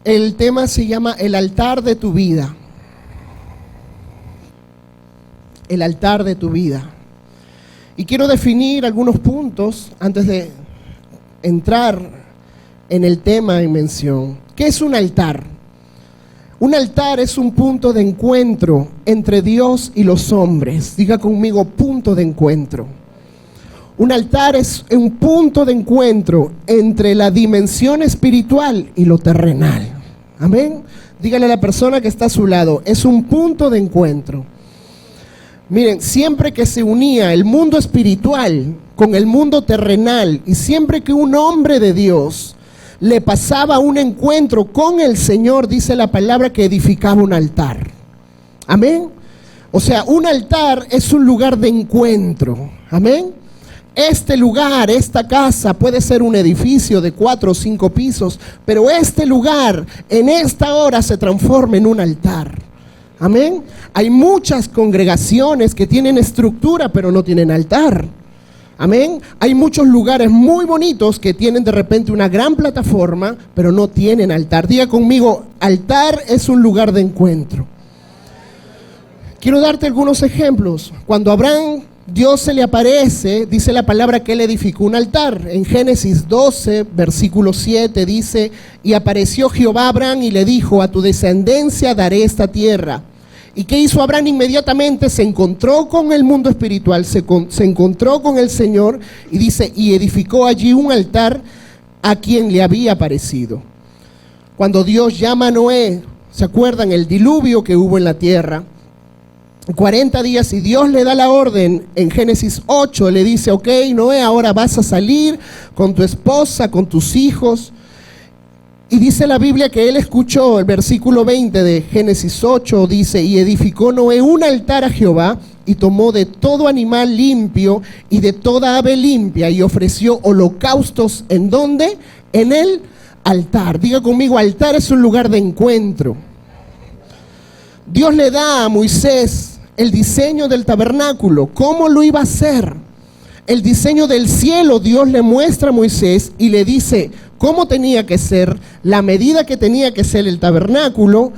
El tema se llama el altar de tu vida. El altar de tu vida. Y quiero definir algunos puntos antes de entrar en el tema en mención. ¿Qué es un altar? Un altar es un punto de encuentro entre Dios y los hombres. Diga conmigo, punto de encuentro. Un altar es un punto de encuentro entre la dimensión espiritual y lo terrenal. Amén. Dígale a la persona que está a su lado, es un punto de encuentro. Miren, siempre que se unía el mundo espiritual con el mundo terrenal y siempre que un hombre de Dios le pasaba un encuentro con el Señor, dice la palabra que edificaba un altar. Amén. O sea, un altar es un lugar de encuentro. Amén. Este lugar, esta casa puede ser un edificio de 4 o 5 pisos, pero este lugar en esta hora se transforma en un altar. Amén. Hay muchas congregaciones que tienen estructura pero no tienen altar. Amén. Hay muchos lugares muy bonitos que tienen de repente una gran plataforma pero no tienen altar. Diga conmigo, altar es un lugar de encuentro. Quiero darte algunos ejemplos. Cuando Abraham, Dios se le aparece, dice la palabra que él edificó un altar. En Génesis 12, versículo 7 dice: y apareció Jehová a Abraham y le dijo, a tu descendencia daré esta tierra. ¿Y qué hizo Abraham? Inmediatamente se encontró con el mundo espiritual, se encontró con el Señor y dice, y edificó allí un altar a quien le había aparecido. Cuando Dios llama a Noé, ¿se acuerdan? El diluvio que hubo en la tierra. 40 días y Dios le da la orden en Génesis 8, le dice, ok, Noé, ahora vas a salir con tu esposa, con tus hijos. Y dice la Biblia que él escuchó, el versículo 20 de Génesis 8 dice, y edificó Noé un altar a Jehová y tomó de todo animal limpio y de toda ave limpia y ofreció holocaustos. ¿En dónde? En el altar. Diga conmigo, altar es un lugar de encuentro. Dios le da a Moisés el diseño del tabernáculo, cómo lo iba a hacer. El diseño del cielo Dios le muestra a Moisés y le dice cómo tenía que ser, la medida que tenía que ser el tabernáculo,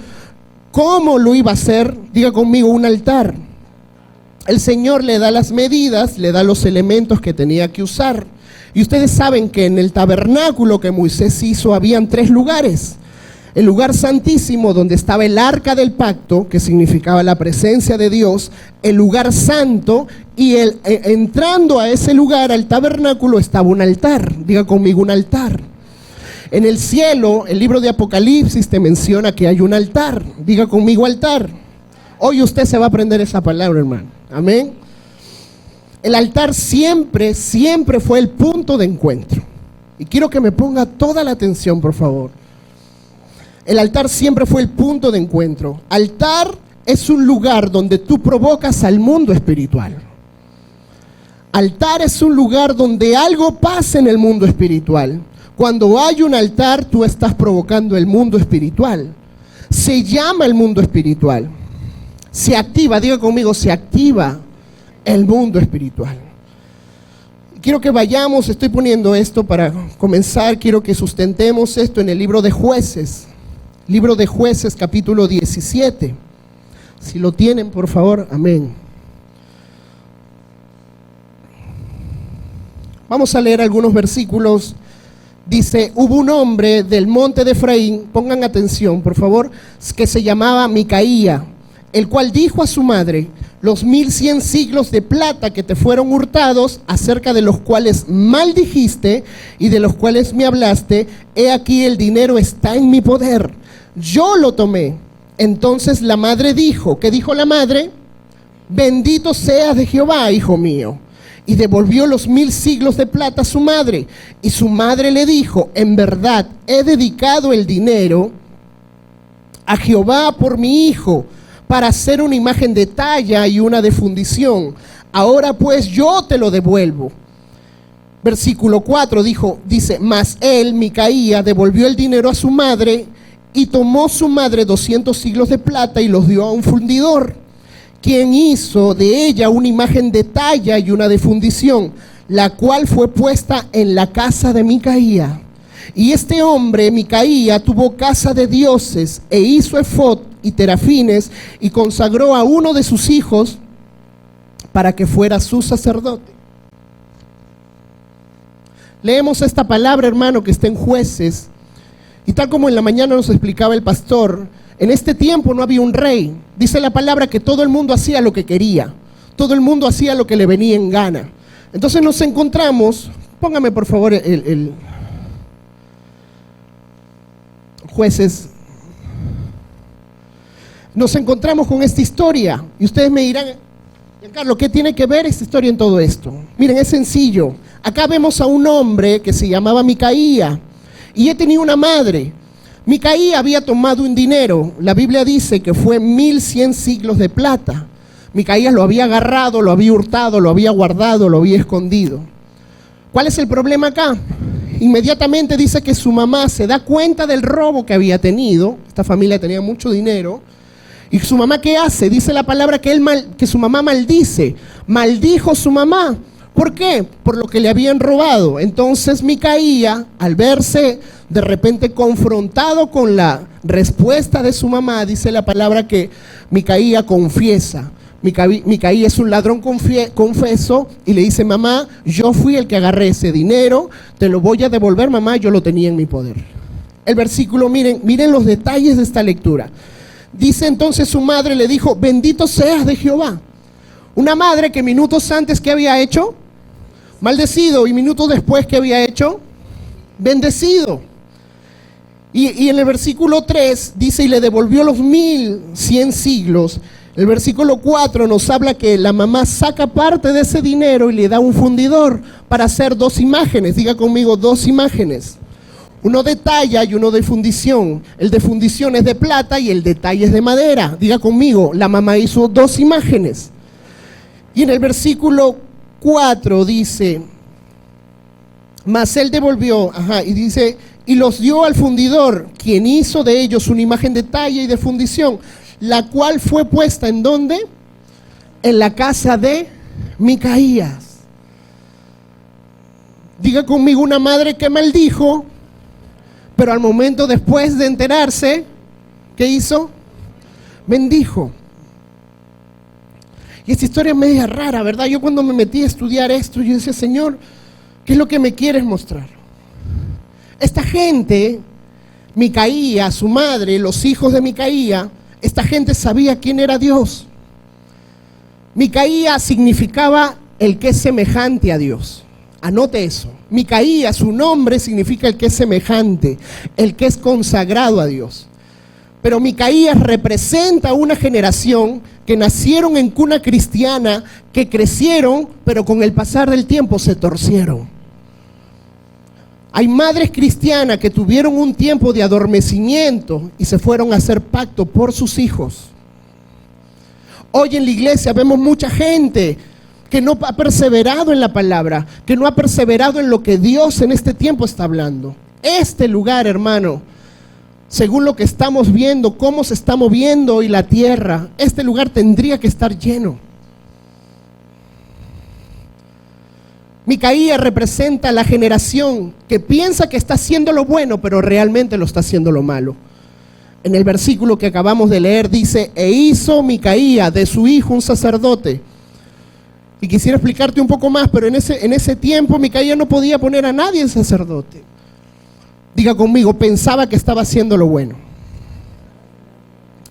cómo lo iba a hacer. Diga conmigo, un altar. El Señor le da las medidas, le da los elementos que tenía que usar. Y ustedes saben que en el tabernáculo que Moisés hizo habían 3 lugares. El lugar santísimo, donde estaba el arca del pacto, que significaba la presencia de Dios, el lugar santo, y entrando a ese lugar, al tabernáculo, estaba un altar. Diga conmigo, un altar. En el cielo, el libro de Apocalipsis te menciona que hay un altar. Diga conmigo, altar. Hoy usted se va a aprender esa palabra, hermano. Amén. El altar siempre fue el punto de encuentro. Y quiero que me ponga toda la atención, por favor. El altar siempre fue el punto de encuentro. Altar es un lugar donde tú provocas al mundo espiritual. Altar es un lugar donde algo pasa en el mundo espiritual. Cuando hay un altar, tú estás provocando el mundo espiritual. Se llama el mundo espiritual. Se activa, diga conmigo, se activa el mundo espiritual. Quiero que vayamos, estoy poniendo esto para comenzar, quiero que sustentemos esto en el libro de Jueces. Libro de Jueces, capítulo 17. Si lo tienen, por favor, amén. Vamos a leer algunos versículos. Dice, hubo un hombre del monte de Efraín, pongan atención, por favor, que se llamaba Micaía, el cual dijo a su madre, los 1100 siglos de plata que te fueron hurtados, acerca de los cuales maldijiste y de los cuales me hablaste, he aquí el dinero está en mi poder. Yo lo tomé. Entonces la madre dijo, ¿qué dijo la madre? Bendito seas de Jehová, hijo mío. Y devolvió los 1000 siglos de plata a su madre. Y su madre le dijo, en verdad he dedicado el dinero a Jehová por mi hijo, para hacer una imagen de talla y una de fundición. Ahora pues yo te lo devuelvo. Versículo 4 dice, mas él, Micaía, devolvió el dinero a su madre. Y tomó su madre 200 siglos de plata y los dio a un fundidor, quien hizo de ella una imagen de talla y una de fundición, la cual fue puesta en la casa de Micaía. Y este hombre, Micaía, tuvo casa de dioses e hizo efod y terafines y consagró a uno de sus hijos para que fuera su sacerdote. Leemos esta palabra, hermano, que está en Jueces, y tal como en la mañana nos explicaba el pastor, en este tiempo no había un rey. Dice la palabra que todo el mundo hacía lo que quería, todo el mundo hacía lo que le venía en gana. Entonces nos encontramos, póngame por favor el Jueces, nos encontramos con esta historia, y ustedes me dirán, Carlos, ¿qué tiene que ver esta historia en todo esto? Miren, es sencillo. Acá vemos a un hombre que se llamaba Micaía, y él tenía una madre. Micaía había tomado un dinero, la Biblia dice que fue 1100 siglos de plata. Micaía lo había agarrado, lo había hurtado, lo había guardado, lo había escondido. ¿Cuál es el problema acá? Inmediatamente dice que su mamá se da cuenta del robo que había tenido. Esta familia tenía mucho dinero. ¿Y su mamá qué hace? Dice la palabra que su mamá maldice. Maldijo su mamá. ¿Por qué? Por lo que le habían robado. Entonces Micaía, al verse de repente confrontado con la respuesta de su mamá, dice la palabra que Micaía confiesa. Micaía es un ladrón confeso y le dice: mamá, yo fui el que agarré ese dinero, te lo voy a devolver, mamá, yo lo tenía en mi poder. El versículo, miren los detalles de esta lectura. Dice entonces su madre le dijo: bendito seas de Jehová. Una madre que minutos antes, ¿qué había hecho? Maldecido. Y minutos después, ¿qué había hecho? Bendecido. Y en el versículo 3 dice: y le devolvió los 1100 siglos. El versículo 4 nos habla que la mamá saca parte de ese dinero y le da un fundidor para hacer 2 imágenes. Diga conmigo, 2 imágenes. Uno de talla y uno de fundición. El de fundición es de plata y el de talla es de madera. Diga conmigo, la mamá hizo 2 imágenes. Y en el versículo 4 dice: mas él devolvió, y dice, y los dio al fundidor, quien hizo de ellos una imagen de talla y de fundición, la cual fue puesta ¿en dónde? En la casa de Micaías. Diga conmigo, una madre que maldijo, pero al momento después de enterarse, ¿qué hizo? Bendijo. Y esta historia es media rara, ¿verdad? Yo cuando me metí a estudiar esto, yo decía: Señor, ¿qué es lo que me quieres mostrar? Esta gente, Micaía, su madre, los hijos de Micaía, esta gente sabía quién era Dios. Micaía significaba el que es semejante a Dios. Anote eso. Micaía, su nombre significa el que es semejante, el que es consagrado a Dios. Pero Micaías representa una generación que nacieron en cuna cristiana, que crecieron, pero con el pasar del tiempo se torcieron. Hay madres cristianas que tuvieron un tiempo de adormecimiento y se fueron a hacer pacto por sus hijos. Hoy en la iglesia vemos mucha gente que no ha perseverado en la palabra, que no ha perseverado en lo que Dios en este tiempo está hablando. Este lugar, hermano, según lo que estamos viendo, cómo se está moviendo hoy la tierra, este lugar tendría que estar lleno. Micaía representa la generación que piensa que está haciendo lo bueno, pero realmente lo está haciendo lo malo. En el versículo que acabamos de leer dice: e hizo Micaía de su hijo un sacerdote. Y quisiera explicarte un poco más, pero en ese tiempo Micaía no podía poner a nadie en sacerdote. Diga conmigo, pensaba que estaba haciendo lo bueno.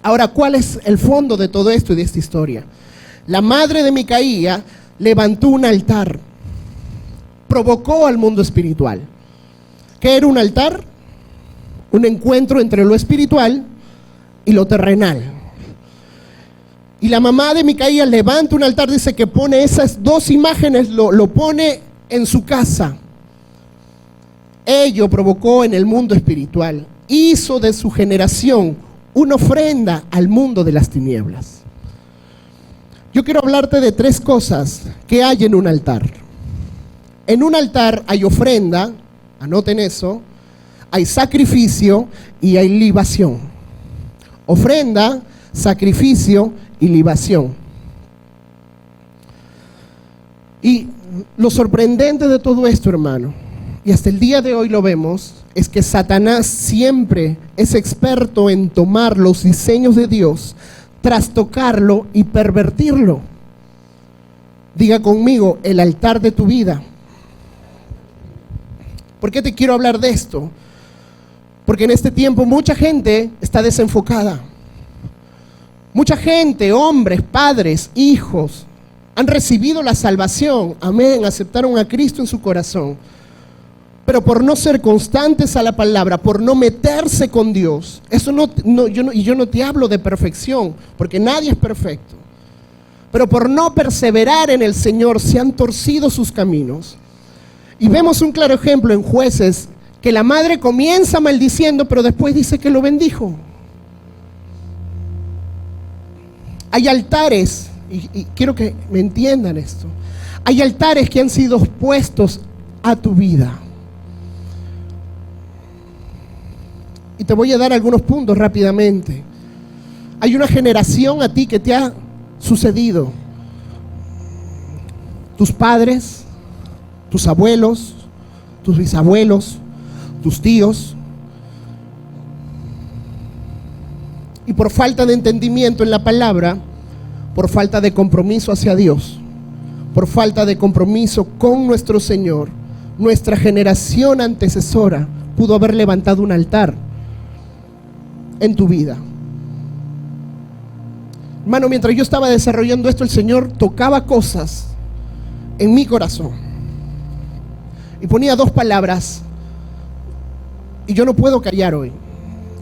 Ahora, ¿cuál es el fondo de todo esto y de esta historia? La madre de Micaía levantó un altar, provocó al mundo espiritual. ¿Qué era un altar? Un encuentro entre lo espiritual y lo terrenal. Y la mamá de Micaía levanta un altar, dice que pone esas 2 imágenes, lo pone en su casa. Ello provocó en el mundo espiritual, hizo de su generación una ofrenda al mundo de las tinieblas. Yo quiero hablarte de 3 cosas que hay en un altar. En un altar hay ofrenda, anoten eso, hay sacrificio y hay libación. Ofrenda, sacrificio y libación. Y lo sorprendente de todo esto, hermano, y hasta el día de hoy lo vemos, es que Satanás siempre es experto en tomar los diseños de Dios, trastocarlo y pervertirlo. Diga conmigo, el altar de tu vida. ¿Por qué te quiero hablar de esto? Porque en este tiempo mucha gente está desenfocada. Mucha gente, hombres, padres, hijos, han recibido la salvación, amén, aceptaron a Cristo en su corazón. Pero por no ser constantes a la palabra, por no meterse con Dios, yo no te hablo de perfección, porque nadie es perfecto. Pero por no perseverar en el Señor, se han torcido sus caminos. Y vemos un claro ejemplo en Jueces, que la madre comienza maldiciendo, pero después dice que lo bendijo. Hay altares, y quiero que me entiendan esto, hay altares que han sido puestos a tu vida. Y te voy a dar algunos puntos rápidamente. Hay una generación a ti que te ha sucedido. Tus padres, tus abuelos, tus bisabuelos, tus tíos. Y por falta de entendimiento en la palabra, por falta de compromiso hacia Dios, por falta de compromiso con nuestro Señor, nuestra generación antecesora pudo haber levantado un altar en tu vida. Hermano, mientras yo estaba desarrollando esto, el Señor tocaba cosas en mi corazón y ponía dos palabras, y yo no puedo callar hoy.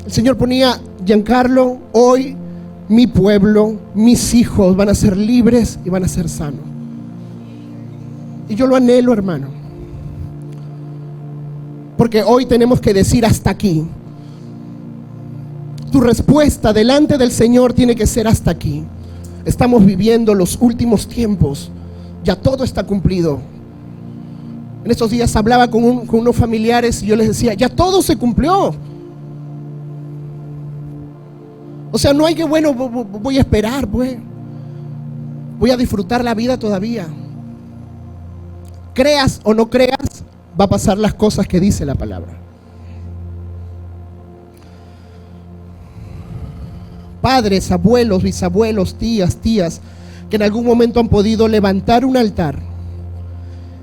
El Señor ponía: Giancarlo, hoy mi pueblo, mis hijos van a ser libres y van a ser sanos. Y yo lo anhelo, hermano, porque hoy tenemos que decir hasta aquí. Tu respuesta delante del Señor tiene que ser hasta aquí. Estamos viviendo los últimos tiempos, ya todo está cumplido. En estos días hablaba con unos familiares y yo les decía: ya todo se cumplió. O sea, no hay que, bueno, voy a esperar, pues. Voy a disfrutar la vida todavía. Creas o no creas, va a pasar las cosas que dice la palabra. Padres, abuelos, bisabuelos, tías, que en algún momento han podido levantar un altar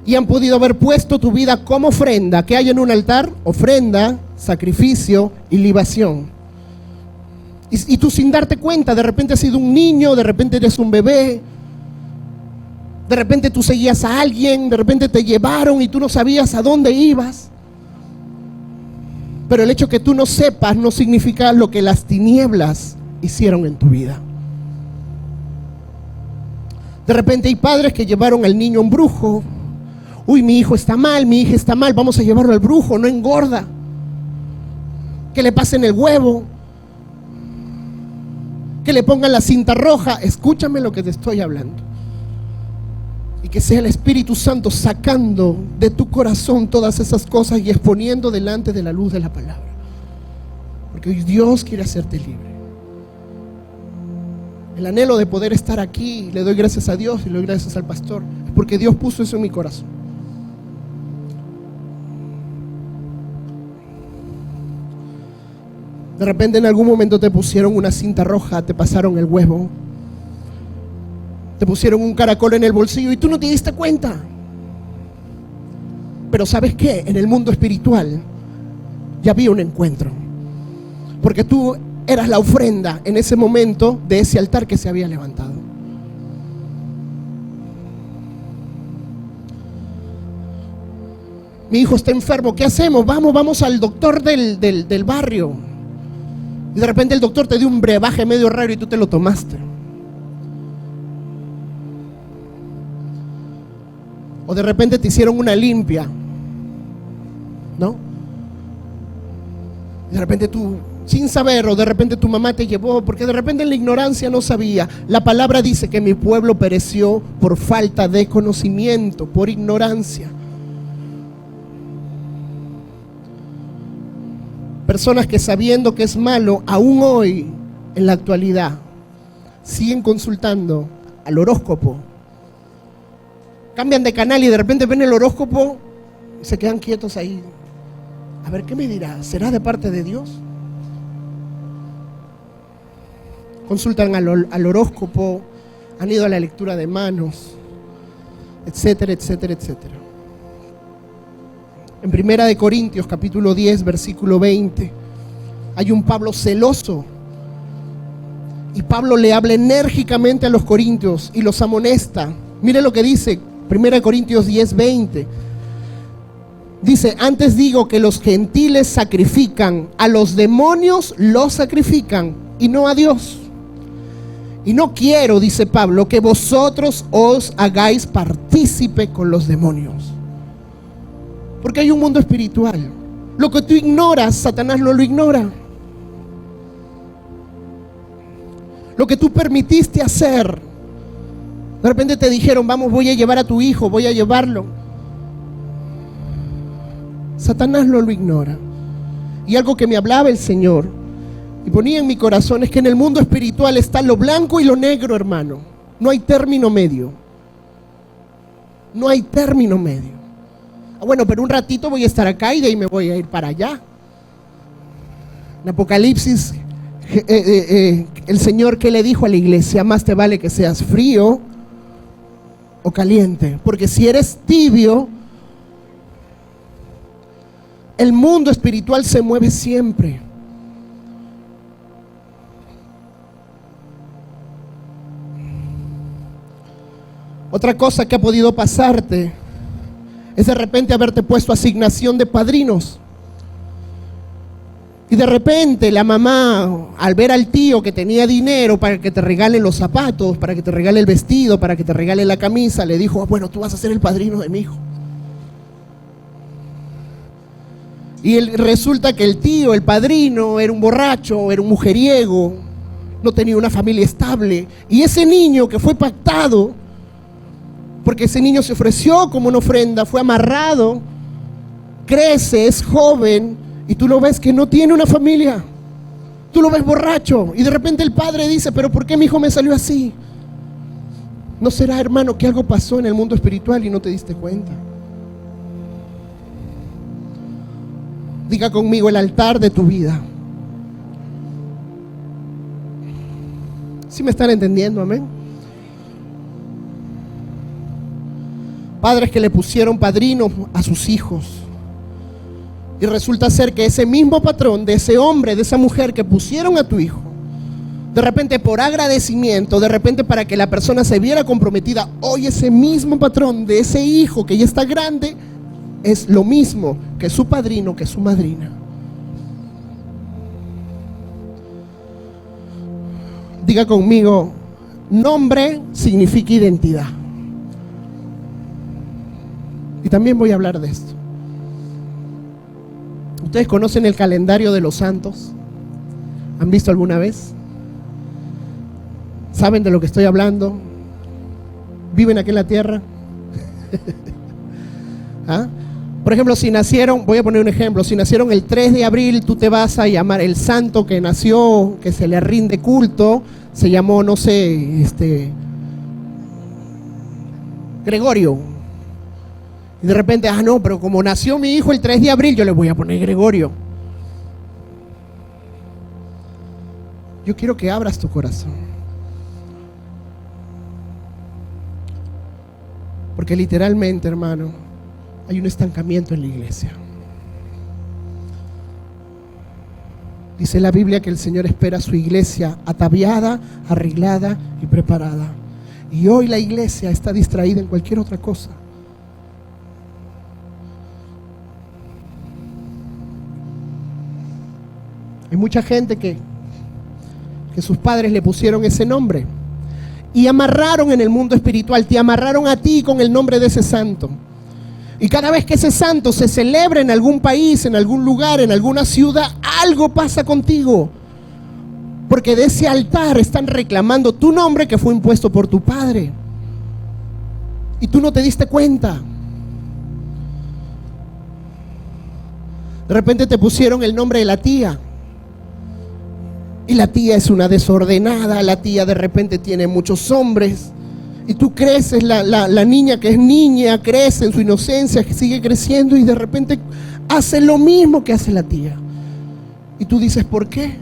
y han podido haber puesto tu vida como ofrenda. ¿Qué hay en un altar? Ofrenda, sacrificio y libación. Y tú sin darte cuenta, de repente has sido un niño, de repente eres un bebé, de repente tú seguías a alguien, de repente te llevaron y tú no sabías a dónde ibas. Pero el hecho que tú no sepas no significa lo que las tinieblas hicieron en tu vida. De repente hay padres que llevaron al niño a un brujo. Uy, mi hijo está mal, mi hija está mal, vamos a llevarlo al brujo, no engorda. Que le pasen el huevo, que le pongan la cinta roja. Escúchame lo que te estoy hablando. Y que sea el Espíritu Santo sacando de tu corazón todas esas cosas y exponiendo delante de la luz de la palabra. Porque hoy Dios quiere hacerte libre. El anhelo de poder estar aquí, le doy gracias a Dios y le doy gracias al pastor, es porque Dios puso eso en mi corazón. De repente en algún momento te pusieron una cinta roja, te pasaron el huevo, te pusieron un caracol en el bolsillo y tú no te diste cuenta. Pero ¿sabes qué? En el mundo espiritual ya había un encuentro, porque tú eras la ofrenda en ese momento de ese altar que se había levantado. Mi hijo está enfermo, ¿qué hacemos? Vamos al doctor del barrio. Y de repente el doctor te dio un brebaje medio raro y tú te lo tomaste. O de repente te hicieron una limpia, ¿no? Y de repente tú, sin saber, o de repente tu mamá te llevó, porque de repente en la ignorancia no sabía. La palabra dice que mi pueblo pereció por falta de conocimiento, por ignorancia. Personas que sabiendo que es malo, aún hoy, en la actualidad, siguen consultando al horóscopo. Cambian de canal y de repente ven el horóscopo, Y se quedan quietos ahí. A ver, ¿qué me dirá? ¿Será de parte de Dios? Consultan al horóscopo, han ido a la lectura de manos, etcétera, etcétera, etcétera. En 1 Corintios capítulo 10, versículo 20, hay un Pablo celoso. Y Pablo le habla enérgicamente a los corintios y los amonesta. Mire lo que dice 1 Corintios 10, 20. Dice, antes digo que los gentiles sacrifican, a los demonios los sacrifican y no a Dios. Y no quiero, dice Pablo, que vosotros os hagáis partícipe con los demonios. Porque hay un mundo espiritual. Lo que tú ignoras, Satanás no lo ignora. Lo que tú permitiste hacer. De repente te dijeron, vamos, voy a llevar a tu hijo, voy a llevarlo. Satanás no lo ignora. Y algo que me hablaba el Señor y ponía en mi corazón es que en el mundo espiritual está lo blanco y lo negro, hermano. No hay término medio. No hay término medio. Bueno, pero un ratito voy a estar acá y de ahí me voy a ir para allá. En Apocalipsis, el Señor, ¿qué le dijo a la iglesia? Más te vale que seas frío o caliente, porque si eres tibio, el mundo espiritual se mueve siempre. Otra cosa que ha podido pasarte es de repente haberte puesto asignación de padrinos. Y de repente la mamá, al ver al tío que tenía dinero para que te regale los zapatos, para que te regale el vestido, para que te regale la camisa, le dijo, bueno, tú vas a ser el padrino de mi hijo. Y resulta que el tío, el padrino, era un borracho, era un mujeriego, no tenía una familia estable. Y ese niño que fue pactado, porque ese niño se ofreció como una ofrenda, fue amarrado, crece, es joven, y tú lo ves que no tiene una familia. Tú lo ves borracho, y de repente el padre dice, pero ¿por qué mi hijo me salió así? ¿No será, hermano, que algo pasó en el mundo espiritual y no te diste cuenta? Diga conmigo, el altar de tu vida. ¿Sí me están entendiendo? Amén. Padres que le pusieron padrinos a sus hijos. Y resulta ser que ese mismo patrón de ese hombre, de esa mujer que pusieron a tu hijo, de repente por agradecimiento, de repente para que la persona se viera comprometida, hoy ese mismo patrón de ese hijo que ya está grande, es lo mismo que su padrino, que su madrina. Diga conmigo, nombre significa identidad. Y también voy a hablar de esto. ¿Ustedes conocen el calendario de los santos? ¿Han visto alguna vez? ¿Saben de lo que estoy hablando? ¿Viven aquí en la tierra? ¿Ah? Por ejemplo, si nacieron, voy a poner un ejemplo, si nacieron el 3 de abril, tú te vas a llamar el santo que nació, que se le rinde culto, se llamó, no sé, Gregorio. Y de repente, no, pero como nació mi hijo el 3 de abril, yo le voy a poner Gregorio. Yo quiero que abras tu corazón. Porque literalmente, hermano, hay un estancamiento en la iglesia. Dice la Biblia que el Señor espera a su iglesia ataviada, arreglada y preparada. Y hoy la iglesia está distraída en cualquier otra cosa. Hay mucha gente que sus padres le pusieron ese nombre y amarraron en el mundo espiritual, te amarraron a ti con el nombre de ese santo. Y cada vez que ese santo se celebra en algún país, en algún lugar, en alguna ciudad, algo pasa contigo. Porque de ese altar están reclamando tu nombre que fue impuesto por tu padre. Y tú no te diste cuenta. De repente te pusieron el nombre de la tía. Y la tía es una desordenada, la tía de repente tiene muchos hombres. Y tú creces, la niña que es niña, crece en su inocencia, que sigue creciendo y de repente hace lo mismo que hace la tía. Y tú dices, ¿por qué?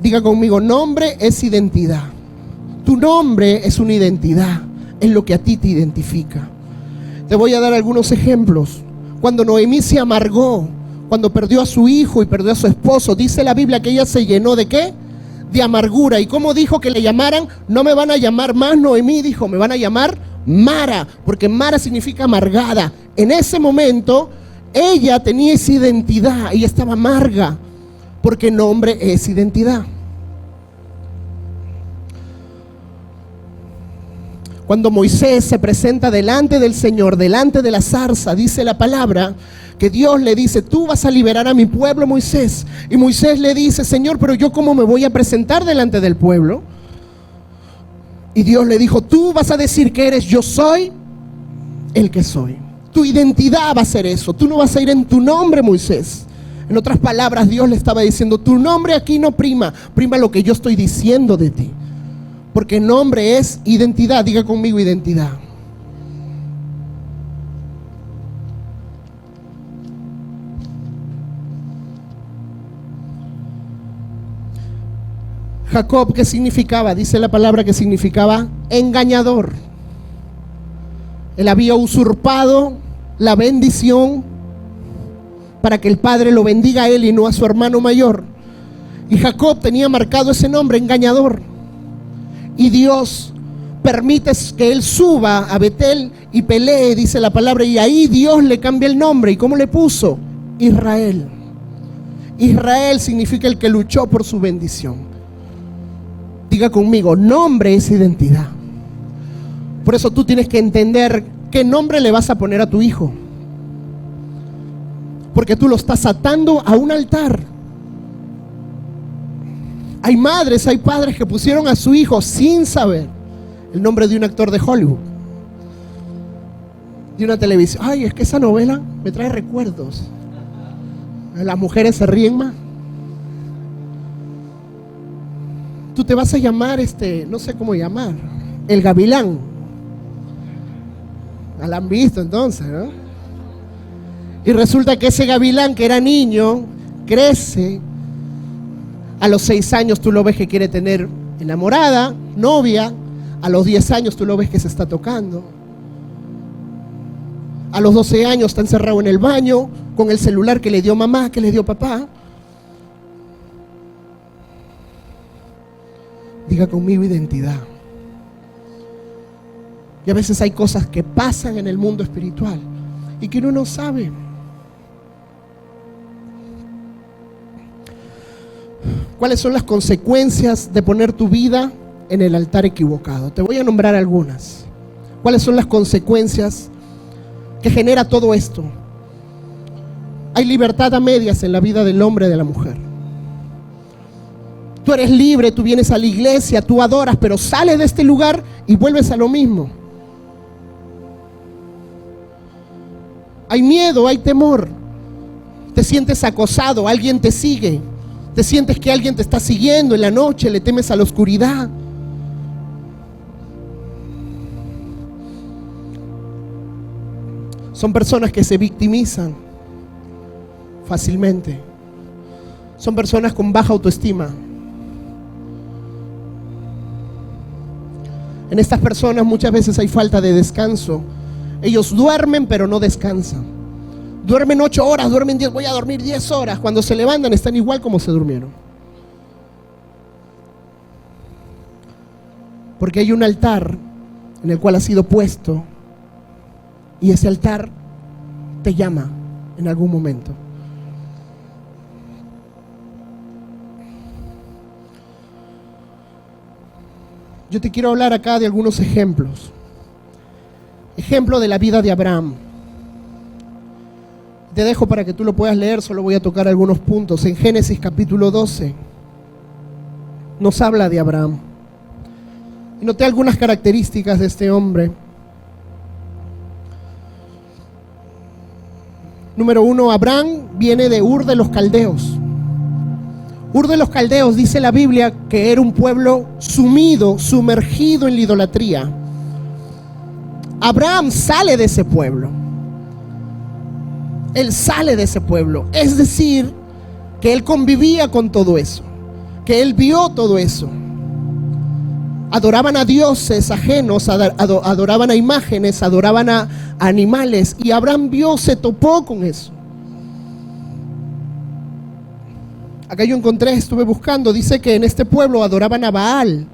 Diga conmigo, nombre es identidad. Tu nombre es una identidad, es lo que a ti te identifica. Te voy a dar algunos ejemplos. Cuando Noemí se amargó, cuando perdió a su hijo y perdió a su esposo, dice la Biblia que ella se llenó ¿de qué? De amargura. ¿Y cómo dijo que le llamaran? No me van a llamar más Noemí, dijo, me van a llamar Mara, porque Mara significa amargada. En ese momento, ella tenía esa identidad, ella estaba amarga, porque nombre es identidad. Cuando Moisés se presenta delante del Señor, delante de la zarza, dice la palabra que Dios le dice, tú vas a liberar a mi pueblo, Moisés. Y Moisés le dice, Señor, pero yo ¿cómo me voy a presentar delante del pueblo? Y Dios le dijo, tú vas a decir que eres yo soy el que soy. Tu identidad va a ser eso. Tú no vas a ir en tu nombre, Moisés. En otras palabras, Dios le estaba diciendo, tu nombre aquí no prima, prima lo que yo estoy diciendo de ti. Porque nombre es identidad. Diga conmigo identidad. Jacob, ¿qué significaba? Dice la palabra que significaba engañador. Él había usurpado la bendición para que el padre lo bendiga a él y no a su hermano mayor. Y Jacob tenía marcado ese nombre, engañador. Y Dios permite que él suba a Betel y pelee, dice la palabra, y ahí Dios le cambia el nombre. ¿Y cómo le puso? Israel. Israel significa el que luchó por su bendición. Diga conmigo, nombre es identidad. Por eso tú tienes que entender qué nombre le vas a poner a tu hijo, porque tú lo estás atando a un altar. Hay madres, hay padres que pusieron a su hijo sin saber el nombre de un actor de Hollywood, de una televisión. Ay, es que esa novela me trae recuerdos. Las mujeres se ríen más. Tú te vas a llamar, no sé cómo llamar, el Gavilán. La han visto entonces, ¿no? Y resulta que ese Gavilán que era niño, crece. A los 6 años tú lo ves que quiere tener enamorada, novia. A los 10 años tú lo ves que se está tocando. A los 12 años está encerrado en el baño con el celular que le dio mamá, que le dio papá. Diga conmigo identidad. Y a veces hay cosas que pasan en el mundo espiritual y que uno no sabe. ¿Cuáles son las consecuencias de poner tu vida en el altar equivocado? Te voy a nombrar algunas. ¿Cuáles son las consecuencias que genera todo esto? Hay libertad a medias en la vida del hombre y de la mujer. Tú eres libre, tú vienes a la iglesia, tú adoras, pero sales de este lugar y vuelves a lo mismo. Hay miedo, hay temor. Te sientes acosado, alguien te sigue. Te sientes que alguien te está siguiendo en la noche, le temes a la oscuridad. Son personas que se victimizan fácilmente. Son personas con baja autoestima. En estas personas muchas veces hay falta de descanso. Ellos duermen pero no descansan. Duermen 8 horas, duermen 10, voy a dormir 10 horas. Cuando se levantan están igual como se durmieron. Porque hay un altar en el cual ha sido puesto y ese altar te llama en algún momento. Yo te quiero hablar acá de algunos ejemplos. Ejemplo de la vida de Abraham. Te dejo para que tú lo puedas leer, solo voy a tocar algunos puntos. En Génesis capítulo 12 nos habla de Abraham. Y noté algunas características de este hombre. Número 1, Abraham viene de Ur de los Caldeos. Ur de los Caldeos, dice la Biblia, que era un pueblo sumido, sumergido en la idolatría. Abraham sale de ese pueblo. Él sale de ese pueblo. Es decir, que él convivía con todo eso, que él vio todo eso. Adoraban a dioses ajenos, adoraban a imágenes, adoraban a animales, y Abraham vio, se topó con eso. Acá yo encontré, estuve buscando, dice que en este pueblo adoraban a Baal,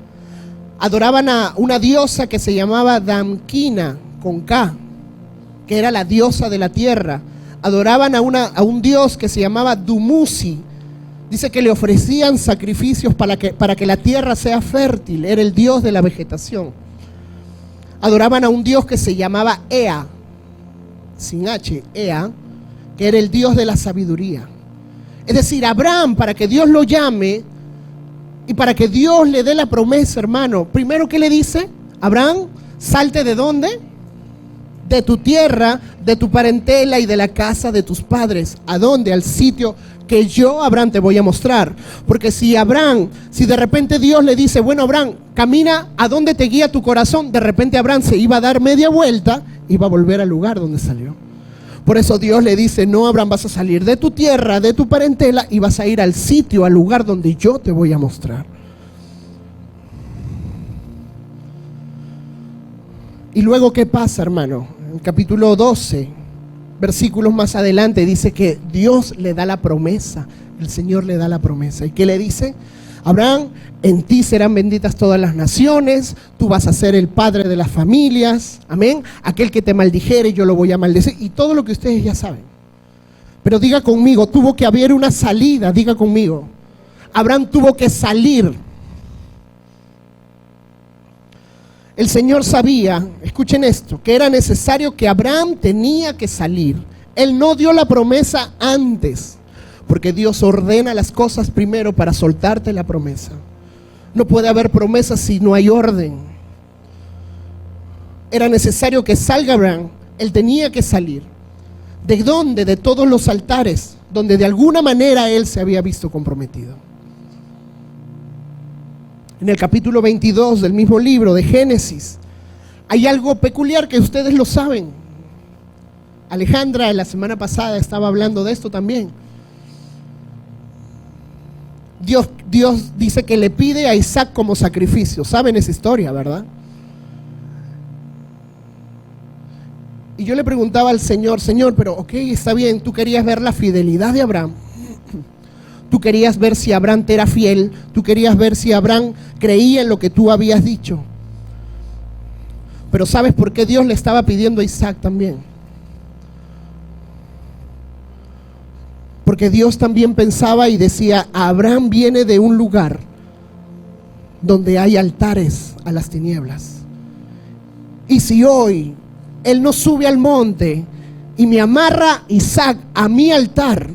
adoraban a una diosa que se llamaba Damkina, con K, que era la diosa de la tierra. Adoraban a un dios que se llamaba Dumuzi. Dice que le ofrecían sacrificios para que la tierra sea fértil. Era el dios de la vegetación. Adoraban a un dios que se llamaba Ea, sin H, Ea, que era el dios de la sabiduría. Es decir, Abraham, para que Dios lo llame y para que Dios le dé la promesa, hermano, primero, ¿qué le dice? Abraham, salte ¿de dónde? De tu tierra, de tu parentela y de la casa de tus padres. ¿A dónde? Al sitio que yo, Abraham, te voy a mostrar. Porque si de repente Dios le dice, bueno, Abraham, camina a donde te guía tu corazón, de repente Abraham se iba a dar media vuelta y iba a volver al lugar donde salió. Por eso Dios le dice, no, Abraham, vas a salir de tu tierra, de tu parentela, y vas a ir al sitio, al lugar donde yo te voy a mostrar. Y luego, ¿qué pasa, hermano? En el capítulo 12, versículos más adelante, dice que Dios le da la promesa, el Señor le da la promesa. ¿Y qué le dice? Abraham, en ti serán benditas todas las naciones, tú vas a ser el padre de las familias, amén. Aquel que te maldijere, yo lo voy a maldecir, y todo lo que ustedes ya saben. Pero diga conmigo, tuvo que haber una salida, diga conmigo. Abraham tuvo que salir. El Señor sabía, escuchen esto, que era necesario, que Abraham tenía que salir. Él no dio la promesa antes, porque Dios ordena las cosas primero para soltarte la promesa. No puede haber promesa si no hay orden. Era necesario que salga Abraham. Él tenía que salir. ¿De dónde? De todos los altares donde de alguna manera él se había visto comprometido. En el capítulo 22 del mismo libro de Génesis hay algo peculiar que ustedes lo saben. Alejandra la semana pasada estaba hablando de esto también. Dios dice que le pide a Isaac como sacrificio. Saben esa historia, ¿verdad? Y yo le preguntaba al Señor, pero ok, está bien, tú querías ver la fidelidad de Abraham. Tú querías ver si Abraham te era fiel. Tú querías ver si Abraham creía en lo que tú habías dicho. Pero ¿sabes por qué Dios le estaba pidiendo a Isaac también? Porque Dios también pensaba y decía, Abraham viene de un lugar donde hay altares a las tinieblas. Y si hoy él no sube al monte y me amarra Isaac a mi altar,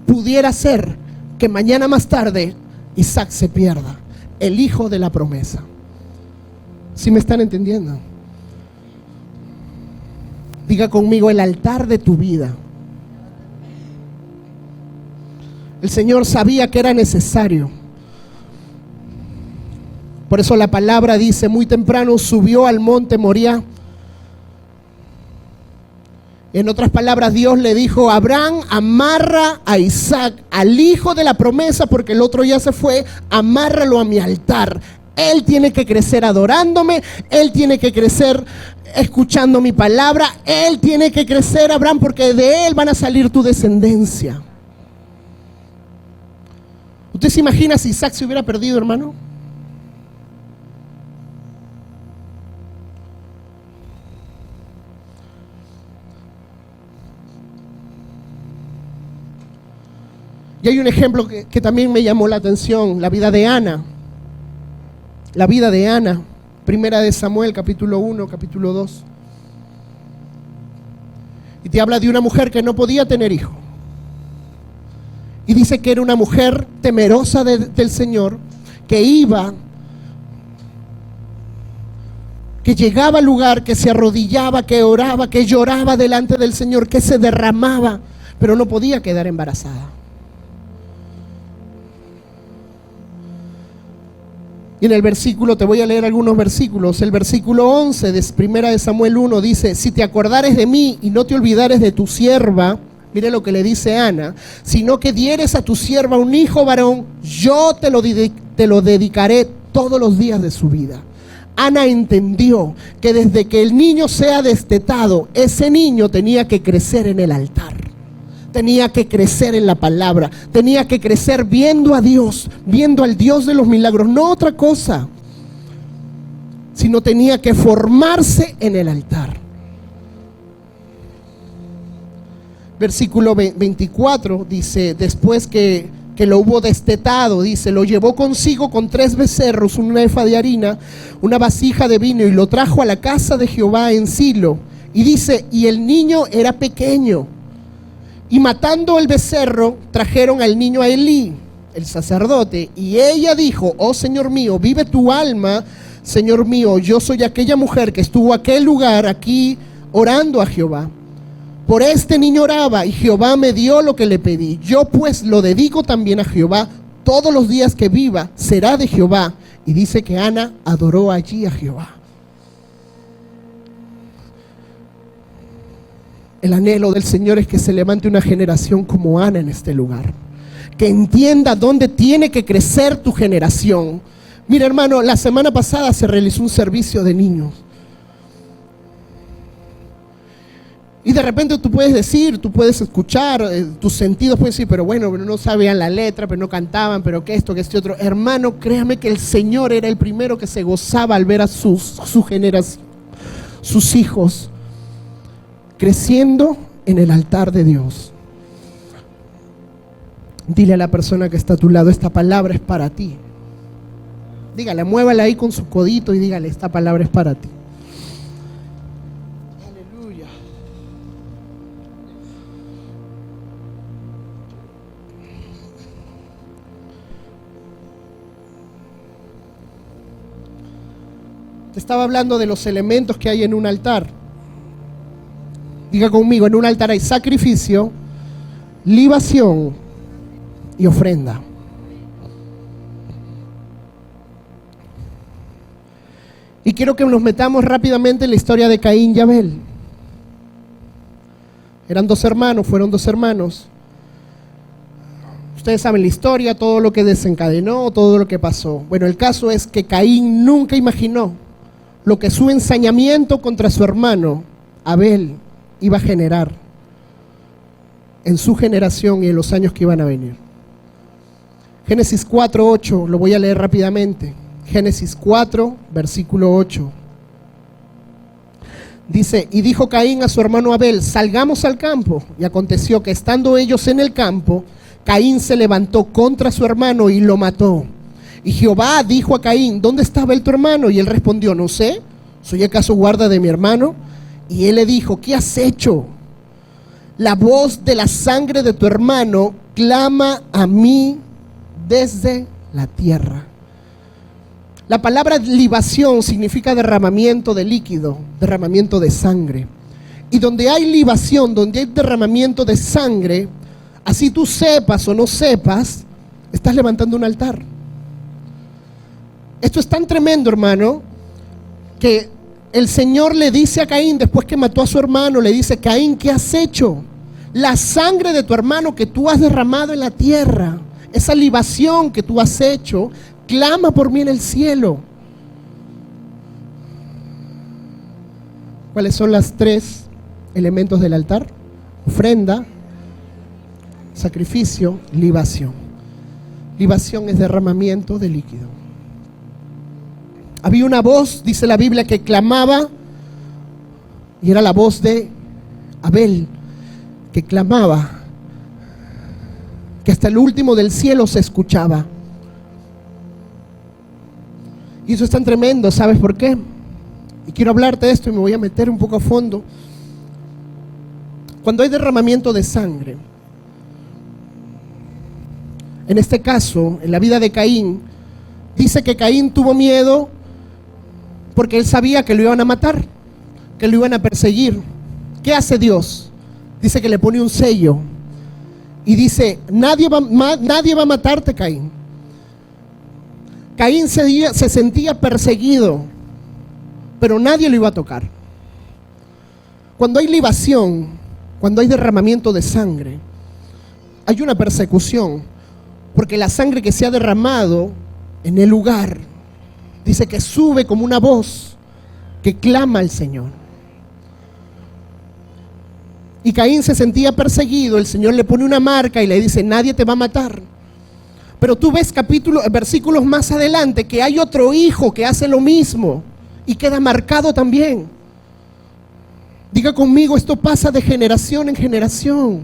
pudiera ser que mañana más tarde Isaac se pierda, el hijo de la promesa. ¿Sí me están entendiendo? Diga conmigo, el altar de tu vida. El Señor sabía que era necesario. Por eso la palabra dice, muy temprano subió al monte Moriah. En otras palabras, Dios le dijo, Abraham, amarra a Isaac, al hijo de la promesa, porque el otro ya se fue, amárralo a mi altar. Él tiene que crecer adorándome, él tiene que crecer escuchando mi palabra, él tiene que crecer, Abraham, porque de él van a salir tu descendencia. ¿Usted se imagina si Isaac se hubiera perdido, hermano? Y hay un ejemplo que también me llamó la atención, la vida de Ana. La vida de Ana, primera de Samuel, capítulo 1, capítulo 2. Y te habla de una mujer que no podía tener hijo. Y dice que era una mujer temerosa del Señor, que iba, que llegaba al lugar, que se arrodillaba, que oraba, que lloraba delante del Señor, que se derramaba, pero no podía quedar embarazada. Y en el versículo, te voy a leer algunos versículos. El versículo 11 de 1 de Samuel 1 dice: si te acordares de mí y no te olvidares de tu sierva, mire lo que le dice Ana, sino que dieres a tu sierva un hijo varón, yo te lo dedicaré todos los días de su vida. Ana entendió que desde que el niño sea destetado, ese niño tenía que crecer en el altar. Tenía que crecer en la palabra, tenía que crecer viendo a Dios, viendo al Dios de los milagros, no otra cosa, sino tenía que formarse en el altar. Versículo 24 dice, después que lo hubo destetado, dice, lo llevó consigo con 3 becerros, una efa de harina, una vasija de vino, y lo trajo a la casa de Jehová en Silo. Y dice, y el niño era pequeño. Y matando el becerro, trajeron al niño a Elí, el sacerdote, y ella dijo, oh Señor mío, vive tu alma, Señor mío, yo soy aquella mujer que estuvo aquel lugar aquí orando a Jehová. Por este niño oraba, y Jehová me dio lo que le pedí. Yo pues lo dedico también a Jehová, todos los días que viva será de Jehová. Y dice que Ana adoró allí a Jehová. El anhelo del Señor es que se levante una generación como Ana en este lugar, que entienda dónde tiene que crecer tu generación. Mira, hermano, la semana pasada se realizó un servicio de niños. Y de repente tú puedes decir, tú puedes escuchar, tus sentidos pueden decir, pero bueno, no sabían la letra, pero no cantaban, pero que esto, que este otro. Hermano, créame que el Señor era el primero que se gozaba al ver a su generación, sus hijos, creciendo en el altar de Dios. Dile a la persona que está a tu lado, esta palabra es para ti. Dígale, muévala ahí con su codito y dígale, esta palabra es para ti. Aleluya. Te estaba hablando de los elementos que hay en un altar. Diga conmigo, en un altar hay sacrificio, libación y ofrenda. Y quiero que nos metamos rápidamente en la historia de Caín y Abel. Eran 2 hermanos, fueron 2 hermanos. Ustedes saben la historia, todo lo que desencadenó, todo lo que pasó. Bueno, el caso es que Caín nunca imaginó lo que su ensañamiento contra su hermano Abel iba a generar en su generación y en los años que iban a venir. Génesis 4:8, lo voy a leer rápidamente. Génesis 4, versículo 8. Dice, y dijo Caín a su hermano Abel, salgamos al campo. Y aconteció que estando ellos en el campo, Caín se levantó contra su hermano y lo mató. Y Jehová dijo a Caín, ¿dónde está Abel tu hermano? Y él respondió, no sé, ¿soy acaso guarda de mi hermano? Y él le dijo, ¿qué has hecho? La voz de la sangre de tu hermano clama a mí desde la tierra. La palabra libación significa derramamiento de líquido, derramamiento de sangre. Y donde hay libación, donde hay derramamiento de sangre, así tú sepas o no sepas, estás levantando un altar. Esto es tan tremendo, hermano, que el Señor le dice a Caín, después que mató a su hermano, le dice, Caín, ¿qué has hecho? La sangre de tu hermano que tú has derramado en la tierra, esa libación que tú has hecho, clama por mí en el cielo. ¿Cuáles son los 3 elementos del altar? Ofrenda, sacrificio, libación. Libación es derramamiento de líquido. Había una voz, dice la Biblia, que clamaba, y era la voz de Abel, que clamaba, que hasta el último del cielo se escuchaba. Y eso es tan tremendo, ¿sabes por qué? Y quiero hablarte de esto y me voy a meter un poco a fondo. Cuando hay derramamiento de sangre, en este caso, en la vida de Caín, dice que Caín tuvo miedo porque él sabía que lo iban a matar, que lo iban a perseguir. ¿Qué hace Dios? Dice que le pone un sello y dice, nadie va a matarte, Caín. Caín se sentía perseguido, pero nadie lo iba a tocar. Cuando hay libación, cuando hay derramamiento de sangre, hay una persecución, porque la sangre que se ha derramado en el lugar, dice que sube como una voz que clama al Señor. Y Caín se sentía perseguido, el Señor le pone una marca y le dice, nadie te va a matar. Pero tú ves versículos más adelante que hay otro hijo que hace lo mismo y queda marcado también. Diga conmigo, esto pasa de generación en generación.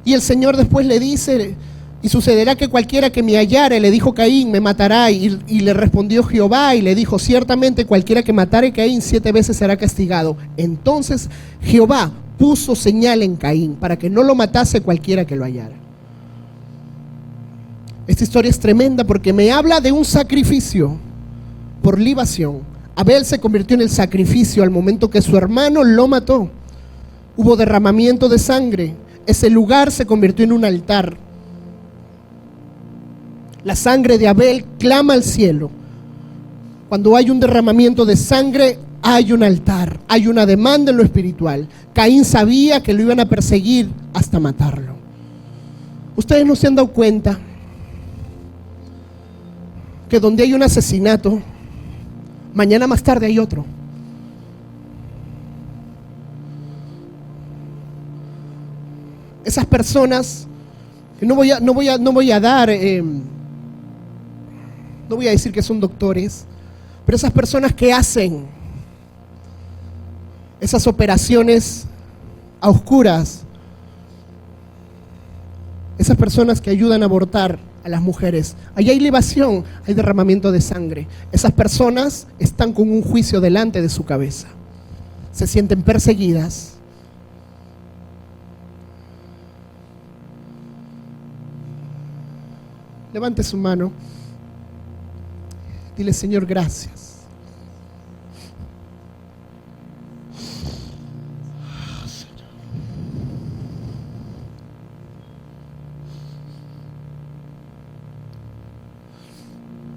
Y el Señor después le dice, y sucederá que cualquiera que me hallare, le dijo Caín, me matará. Y le respondió Jehová y le dijo, ciertamente cualquiera que matare a Caín 7 veces será castigado. Entonces Jehová puso señal en Caín para que no lo matase cualquiera que lo hallara. Esta historia es tremenda porque me habla de un sacrificio por libación. Abel se convirtió en el sacrificio al momento que su hermano lo mató. Hubo derramamiento de sangre. Ese lugar se convirtió en un altar. La sangre de Abel clama al cielo. Cuando hay un derramamiento de sangre, hay un altar, hay una demanda en lo espiritual. Caín sabía que lo iban a perseguir hasta matarlo. Ustedes no se han dado cuenta que donde hay un asesinato, mañana más tarde hay otro. Esas personas, que no voy a decir que son doctores, pero esas personas que hacen esas operaciones a oscuras, esas personas que ayudan a abortar a las mujeres, allí hay libación, hay derramamiento de sangre. Esas personas están con un juicio delante de su cabeza, se sienten perseguidas. Levante su mano. Dile, Señor, gracias.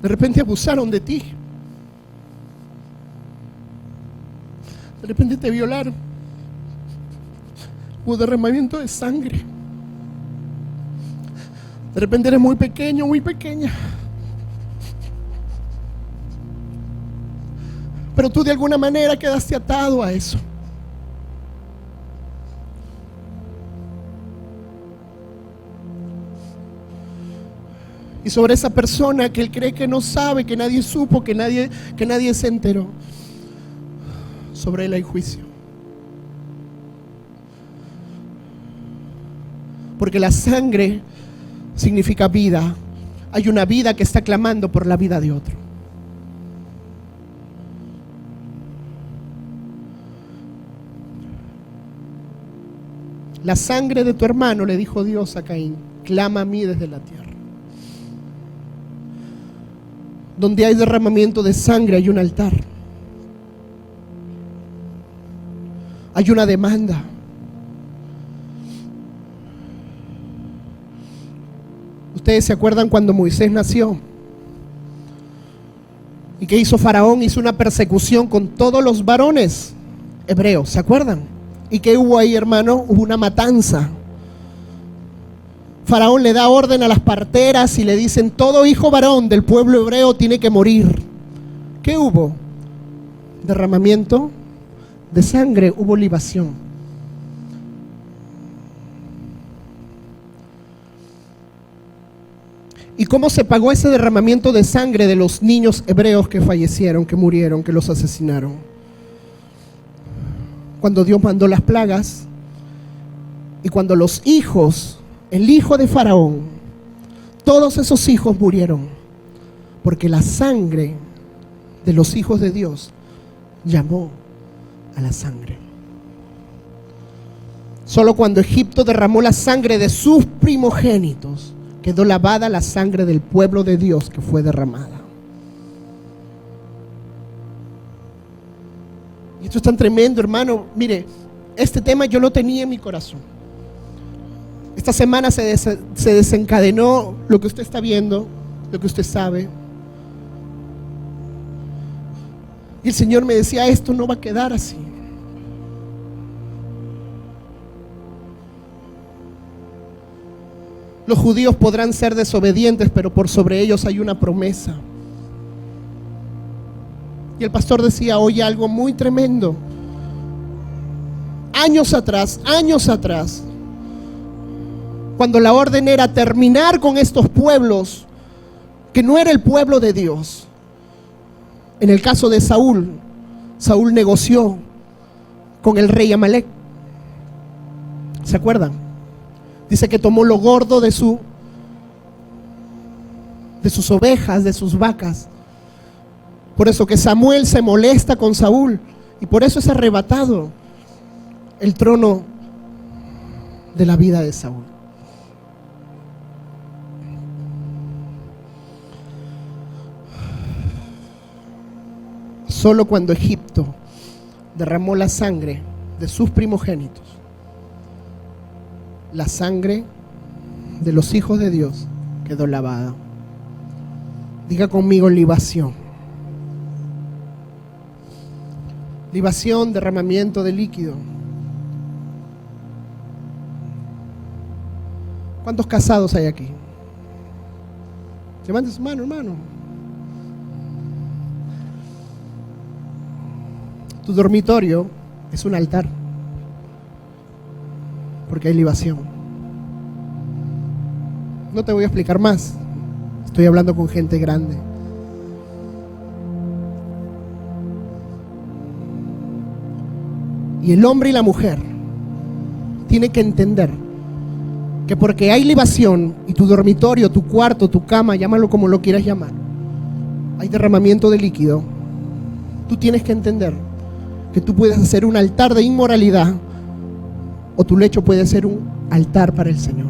De repente abusaron de ti. De repente te violaron. Hubo derramamiento de sangre. De repente eres muy pequeño, muy pequeña. Pero tú de alguna manera quedaste atado a eso. Y sobre esa persona que él cree que no sabe, que nadie supo, que nadie se enteró, sobre él hay juicio. Porque la sangre significa vida. Hay una vida que está clamando por la vida de otro. La sangre de tu hermano, le dijo Dios a Caín, clama a mí desde la tierra. Donde hay derramamiento de sangre hay un altar. Hay una demanda. Ustedes se acuerdan cuando Moisés nació y que hizo Faraón, hizo una persecución con todos los varones hebreos, ¿se acuerdan? ¿Y qué hubo ahí, hermano? Hubo una matanza. Faraón le da orden a las parteras y le dicen, todo hijo varón del pueblo hebreo tiene que morir. ¿Qué hubo? Derramamiento de sangre, hubo libación. ¿Y cómo se pagó ese derramamiento de sangre de los niños hebreos que fallecieron, que murieron, que los asesinaron? Cuando Dios mandó las plagas y cuando los hijos, el hijo de Faraón, todos esos hijos murieron, porque la sangre de los hijos de Dios llamó a la sangre. Solo cuando Egipto derramó la sangre de sus primogénitos, quedó lavada la sangre del pueblo de Dios que fue derramada. Y esto es tan tremendo, hermano. Mire, este tema yo lo tenía en mi corazón. Esta semana se desencadenó lo que usted está viendo, lo que usted sabe. Y el Señor me decía, esto no va a quedar así. Los judíos podrán ser desobedientes, pero por sobre ellos hay una promesa. Y el pastor decía hoy algo muy tremendo. Años atrás, cuando la orden era terminar con estos pueblos, que no era el pueblo de Dios. En el caso de Saúl, Saúl negoció con el rey Amalek. ¿Se acuerdan? Dice que tomó lo gordo de sus ovejas, de sus vacas. Por eso que Samuel se molesta con Saúl y por eso es arrebatado el trono de la vida de Saúl. Solo cuando Egipto derramó la sangre de sus primogénitos, la sangre de los hijos de Dios quedó lavada. Diga conmigo libación. Libación, derramamiento de líquido. ¿Cuántos casados hay aquí? Levante su mano, hermano. Tu dormitorio es un altar, porque hay libación. No te voy a explicar más. Estoy hablando con gente grande. Y el hombre y la mujer tienen que entender que porque hay libación y tu dormitorio, tu cuarto, tu cama, llámalo como lo quieras llamar, hay derramamiento de líquido, tú tienes que entender que tú puedes hacer un altar de inmoralidad o tu lecho puede ser un altar para el Señor.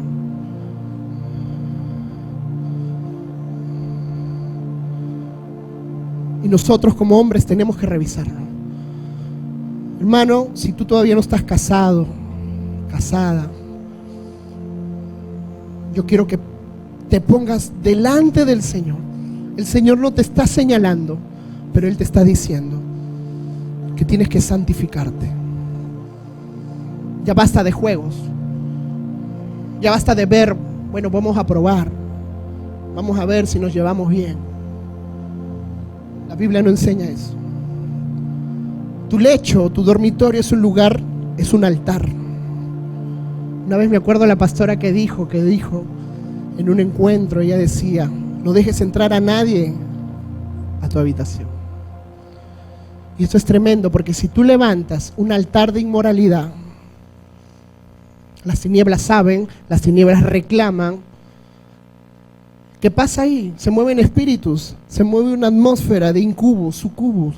Y nosotros como hombres tenemos que revisarlo. Hermano, si tú todavía no estás casado, casada, yo quiero que te pongas delante del Señor. El Señor no te está señalando, pero Él te está diciendo que tienes que santificarte. Ya basta de juegos. Ya basta de ver, bueno, vamos a probar. Vamos a ver si nos llevamos bien. La Biblia no enseña eso. Tu lecho, tu dormitorio es un lugar, es un altar. Una vez me acuerdo la pastora que dijo en un encuentro, ella decía, no dejes entrar a nadie a tu habitación. Y esto es tremendo porque si tú levantas un altar de inmoralidad, las tinieblas saben, las tinieblas reclaman. ¿Qué pasa ahí? Se mueven espíritus, se mueve una atmósfera de incubus, sucubus,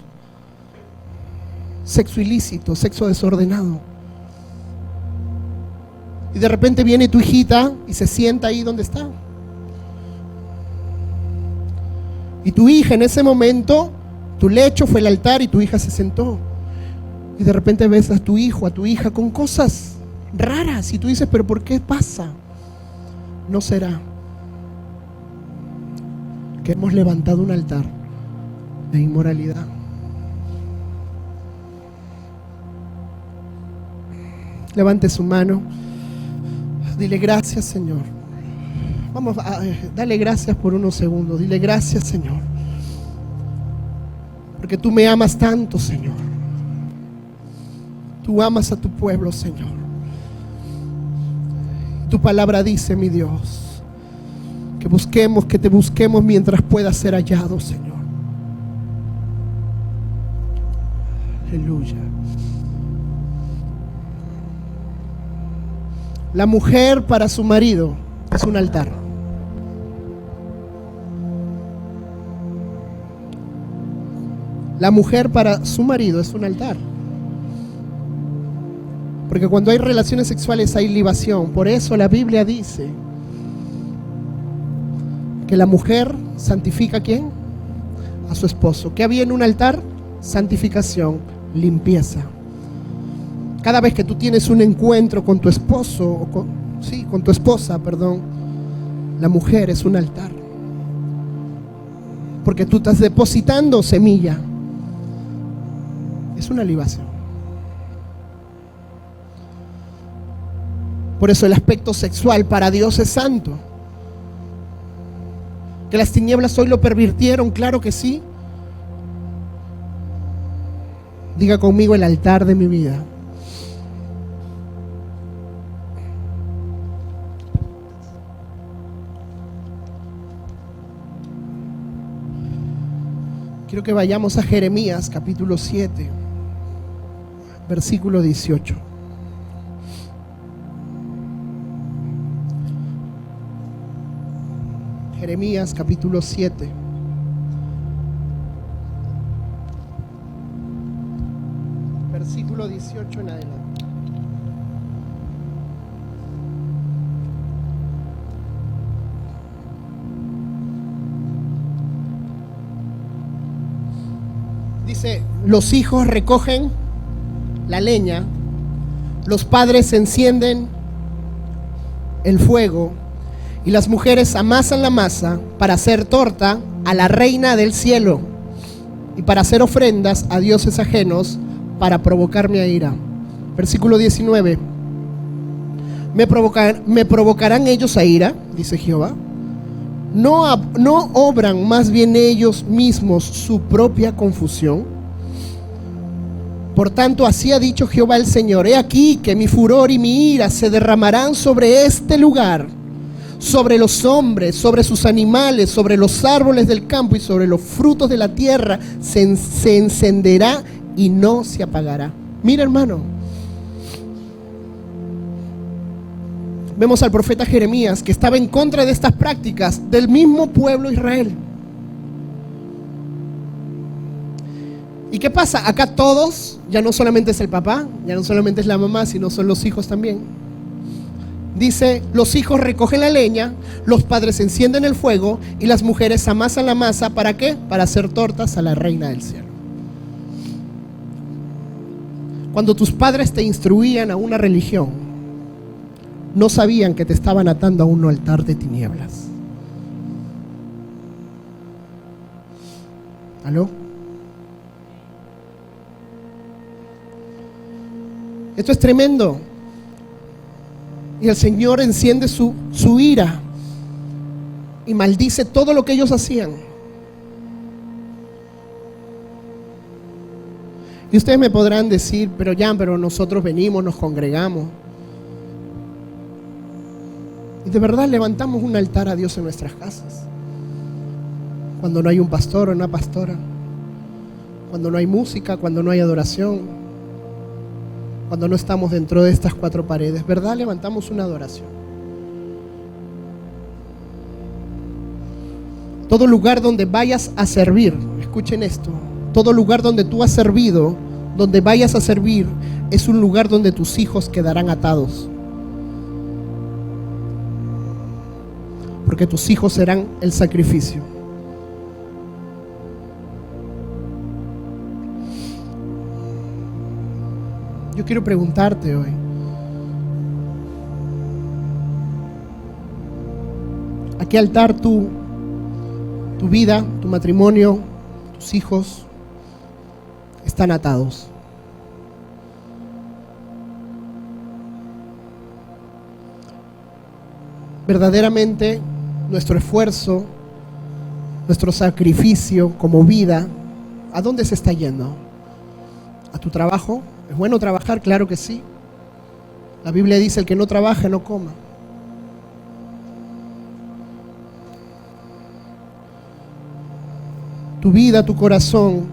sexo ilícito, sexo desordenado. Y de repente viene tu hijita y se sienta ahí donde está. Y tu hija en ese momento, tu lecho fue el altar y tu hija se sentó. Y de repente ves a tu hijo, a tu hija con cosas raras. Y tú dices, ¿pero por qué pasa? ¿No será que hemos levantado un altar de inmoralidad? Levante su mano. Dile gracias, Señor. Vamos a darle gracias por unos segundos. Dile gracias, Señor, porque tú me amas tanto, Señor. Tú amas a tu pueblo, Señor. Tu palabra dice, mi Dios, que te busquemos mientras pueda ser hallado, Señor. Aleluya. La mujer para su marido es un altar. La mujer para su marido es un altar. Porque cuando hay relaciones sexuales hay libación. Por eso la Biblia dice que la mujer santifica ¿a quién? A su esposo. ¿Qué había en un altar? Santificación, limpieza. Cada vez que tú tienes un encuentro con tu esposo, sí, con tu esposa, perdón, la mujer es un altar. Porque tú estás depositando semilla. Es una libación. Por eso el aspecto sexual para Dios es santo. Que las tinieblas hoy lo pervirtieron, claro que sí. Diga conmigo: el altar de mi vida. Quiero que vayamos a Jeremías capítulo 7, versículo 18. Jeremías capítulo 7. Versículo 18 en adelante. Dice: los hijos recogen la leña, los padres encienden el fuego y las mujeres amasan la masa para hacer torta a la reina del cielo y para hacer ofrendas a dioses ajenos para provocar mi ira. Versículo 19. ¿Me provocarán ellos a ira? Dice Jehová. ¿No obran más bien ellos mismos su propia confusión? Por tanto, así ha dicho Jehová el Señor: he aquí que mi furor y mi ira se derramarán sobre este lugar, sobre los hombres, sobre sus animales, sobre los árboles del campo y sobre los frutos de la tierra. Se encenderá y no se apagará. Mira, hermano, vemos al profeta Jeremías que estaba en contra de estas prácticas del mismo pueblo de Israel. ¿Y qué pasa? Acá todos, ya no solamente es el papá, ya no solamente es la mamá, sino son los hijos también. Dice: los hijos recogen la leña, los padres encienden el fuego y las mujeres amasan la masa. ¿Para qué? Para hacer tortas a la reina del cielo. Cuando tus padres te instruían a una religión, no sabían que te estaban atando a un altar de tinieblas. ¿Aló? Esto es tremendo. Y el Señor enciende su ira y maldice todo lo que ellos hacían. Y ustedes me podrán decir: pero nosotros venimos, nos congregamos y de verdad levantamos un altar a Dios en nuestras casas. Cuando no hay un pastor o una pastora, cuando no hay música, cuando no hay adoración, cuando no estamos dentro de estas cuatro paredes, ¿verdad? Levantamos una adoración. Todo lugar donde vayas a servir, escuchen esto, todo lugar donde tú has servido, donde vayas a servir, es un lugar donde tus hijos quedarán atados. Porque tus hijos serán el sacrificio. Yo quiero preguntarte hoy: ¿a qué altar tu vida, tu matrimonio, tus hijos están atados? Verdaderamente nuestro esfuerzo, nuestro sacrificio como vida, ¿a dónde se está yendo? ¿A tu trabajo? ¿Es bueno trabajar? Claro que sí. La Biblia dice: el que no trabaje no coma. Tu vida, tu corazón,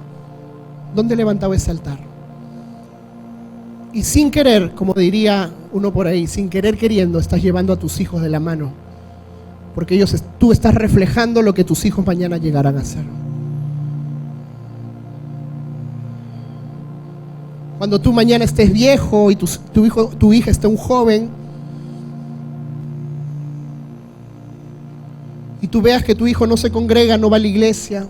¿dónde levantaba ese altar? Y sin querer, como diría uno por ahí, sin querer queriendo, estás llevando a tus hijos de la mano, porque tú estás reflejando lo que tus hijos mañana llegarán a ser. Cuando tú mañana estés viejo y tu hija esté un joven, y tú veas que tu hijo no se congrega, no va a la iglesia,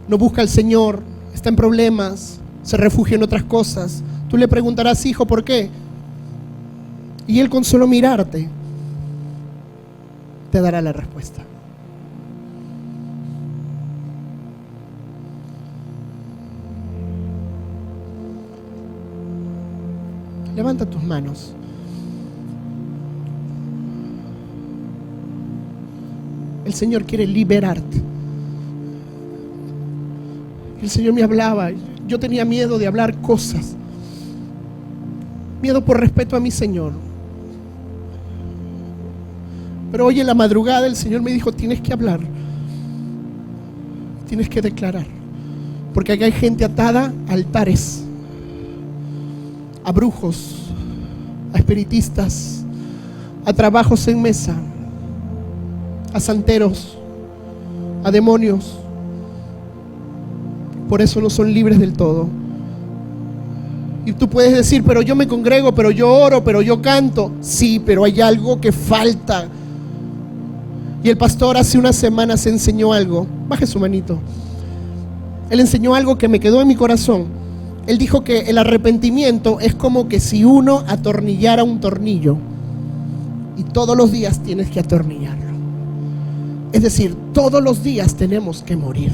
no busca al Señor, está en problemas, se refugia en otras cosas, tú le preguntarás: hijo, ¿por qué? Y él, con solo mirarte, te dará la respuesta. Levanta tus manos. El Señor quiere liberarte. El Señor me hablaba. Yo tenía miedo de hablar cosas. Miedo por respeto a mi Señor. Pero hoy en la madrugada el Señor me dijo: tienes que hablar. Tienes que declarar. Porque aquí hay gente atada a altares, a brujos, a espiritistas, a trabajos en mesa, a santeros, a demonios. Por eso no son libres del todo. Y tú puedes decir: pero yo me congrego, pero yo oro, pero yo canto. Sí, pero hay algo que falta. Y el pastor hace unas semanas enseñó algo. Baje su manito. Él enseñó algo que me quedó en mi corazón. Él dijo que el arrepentimiento es como que si uno atornillara un tornillo y todos los días tienes que atornillarlo. Es decir, todos los días tenemos que morir.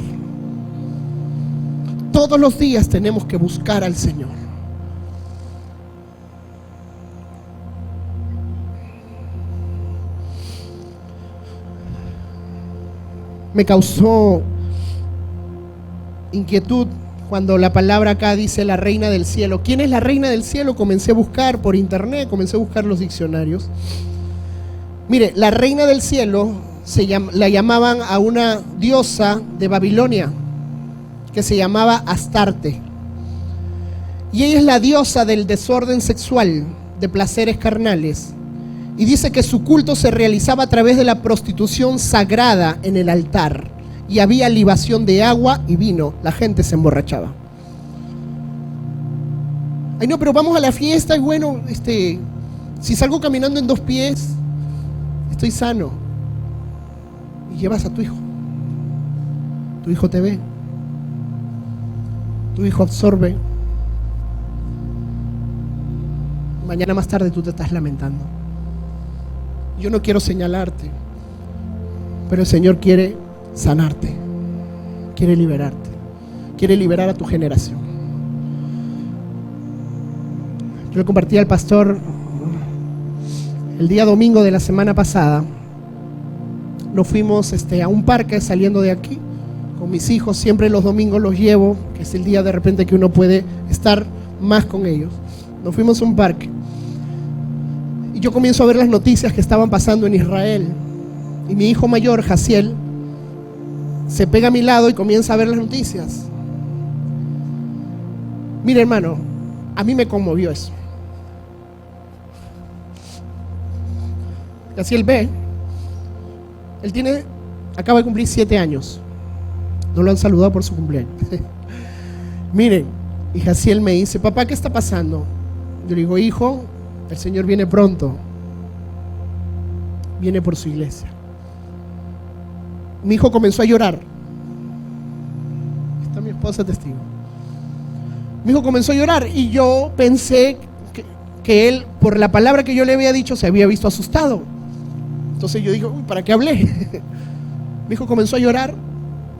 Todos los días tenemos que buscar al Señor. Me causó inquietud cuando la palabra acá dice la reina del cielo. ¿Quién es la reina del cielo? Comencé a buscar por internet, comencé a buscar los diccionarios. Mire, la reina del cielo la llamaban a una diosa de Babilonia que se llamaba Astarte. Y ella es la diosa del desorden sexual, de placeres carnales. Y dice que su culto se realizaba a través de la prostitución sagrada en el altar. Y había libación de agua y vino. La gente se emborrachaba. Ay, no, pero vamos a la fiesta y bueno, si salgo caminando en 2 pies, estoy sano. Y llevas a tu hijo. Tu hijo te ve. Tu hijo absorbe. Mañana más tarde tú te estás lamentando. Yo no quiero señalarte, pero el Señor quiere sanarte, quiere liberarte, quiere liberar a tu generación. Yo le compartí al pastor el día domingo de la semana pasada. Nos fuimos a un parque saliendo de aquí con mis hijos. Siempre los domingos los llevo, que es el día de repente que uno puede estar más con ellos. Nos fuimos a un parque y yo comienzo a ver las noticias que estaban pasando en Israel. Y mi hijo mayor, Jaciel, se pega a mi lado y comienza a ver las noticias. Mira, hermano, a mí me conmovió eso. Jaciel ve, él acaba de cumplir 7 años. No lo han saludado por su cumpleaños. Miren, y Jaciel me dice: papá, ¿qué está pasando? Yo le digo: hijo, el Señor viene pronto. Viene por su iglesia. Mi hijo comenzó a llorar. Está mi esposa testigo. Mi hijo comenzó a llorar y yo pensé que él, por la palabra que yo le había dicho, se había visto asustado. Entonces yo dije: uy, ¿para qué hablé? Mi hijo comenzó a llorar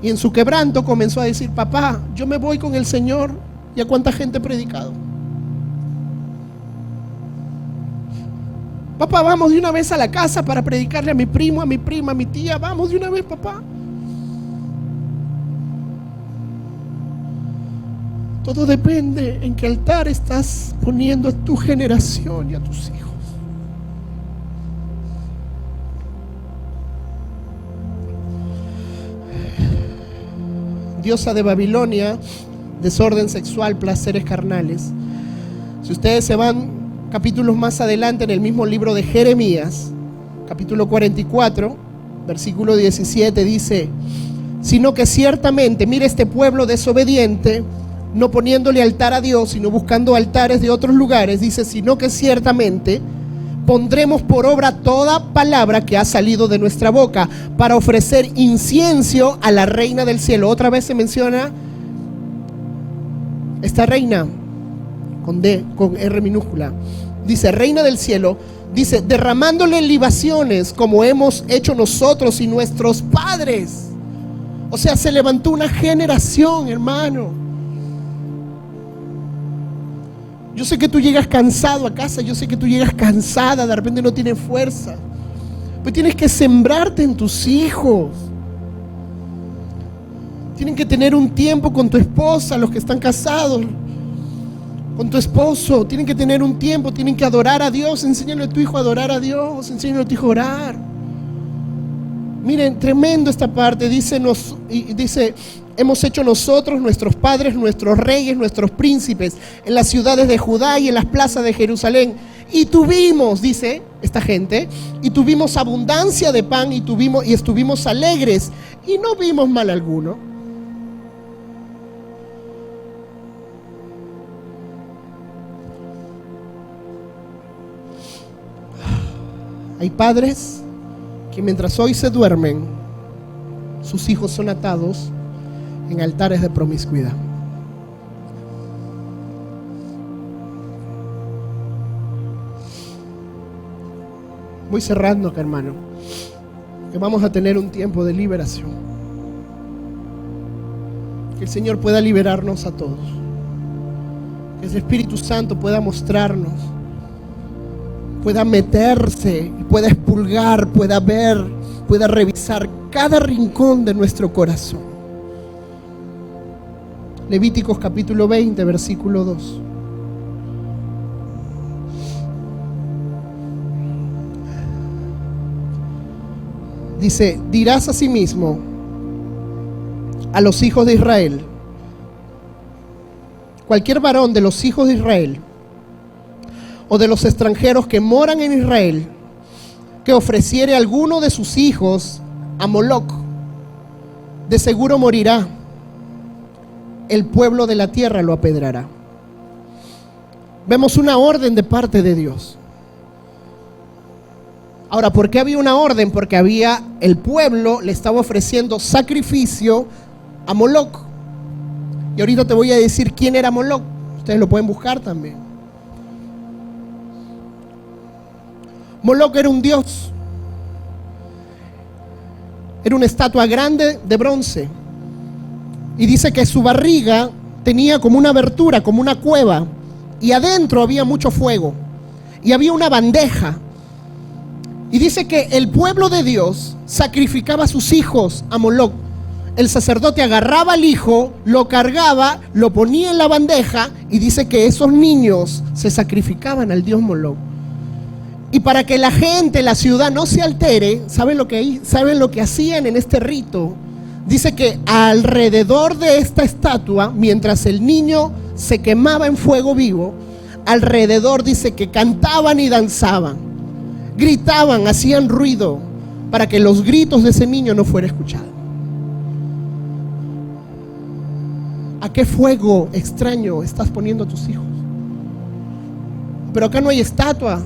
y en su quebranto comenzó a decir: papá, yo me voy con el Señor. ¿Y a cuánta gente he predicado? Papá, vamos de una vez a la casa para predicarle a mi primo, a mi prima, a mi tía. Vamos de una vez, papá. Todo depende en qué altar estás poniendo a tu generación y a tus hijos. Diosa de Babilonia, desorden sexual, placeres carnales. Si ustedes se van capítulos más adelante en el mismo libro de Jeremías, capítulo 44, versículo 17, dice: sino que ciertamente, mire, este pueblo desobediente, no poniéndole altar a Dios, sino buscando altares de otros lugares, dice: sino que ciertamente pondremos por obra toda palabra que ha salido de nuestra boca para ofrecer incienso a la reina del cielo. Otra vez se menciona esta reina con D, con R minúscula. Dice reina del cielo. Dice, derramándole libaciones como hemos hecho nosotros y nuestros padres. O sea, se levantó una generación, hermano. Yo sé que tú llegas cansado a casa, yo sé que tú llegas cansada, de repente no tienes fuerza. Pero tienes que sembrarte en tus hijos. Tienen que tener un tiempo con tu esposa, los que están casados, con tu esposo. Tienen que tener un tiempo, tienen que adorar a Dios. Enséñale a tu hijo a adorar a Dios, enséñale a tu hijo a orar. Miren, tremendo esta parte. Dice, hemos hecho nosotros, nuestros padres, nuestros reyes, nuestros príncipes, en las ciudades de Judá y en las plazas de Jerusalén. Y tuvimos, dice esta gente, y tuvimos abundancia de pan y estuvimos alegres y no vimos mal alguno. Hay padres que mientras hoy se duermen, sus hijos son atados en altares de promiscuidad. Voy cerrando acá, hermano, que vamos a tener un tiempo de liberación. Que el Señor pueda liberarnos a todos. Que el Espíritu Santo pueda mostrarnos, pueda meterse, pueda expurgar, pueda ver, pueda revisar cada rincón de nuestro corazón. Levíticos capítulo 20, versículo 2. Dice, dirás a sí mismo a los hijos de Israel, cualquier varón de los hijos de Israel o de los extranjeros que moran en Israel, que ofreciere alguno de sus hijos a Moloc, de seguro morirá. El pueblo de la tierra lo apedrará. Vemos una orden de parte de Dios. Ahora, ¿por qué había una orden? Porque el pueblo le estaba ofreciendo sacrificio a Moloc. Y ahorita te voy a decir quién era Moloc. Ustedes lo pueden buscar también. Moloc era un dios. Era una estatua grande de bronce. Y dice que su barriga tenía como una abertura, como una cueva. Y adentro había mucho fuego. Y había una bandeja. Y dice que el pueblo de Dios sacrificaba a sus hijos a Moloc. El sacerdote agarraba al hijo, lo cargaba, lo ponía en la bandeja y dice que esos niños se sacrificaban al dios Moloc. Y para que la gente, la ciudad no se altere, ¿saben lo que hacían en este rito? Dice que alrededor de esta estatua, mientras el niño se quemaba en fuego vivo, alrededor dice que cantaban y danzaban, gritaban, hacían ruido, para que los gritos de ese niño no fueran escuchados. ¿A qué fuego extraño estás poniendo a tus hijos? Pero acá no hay estatua.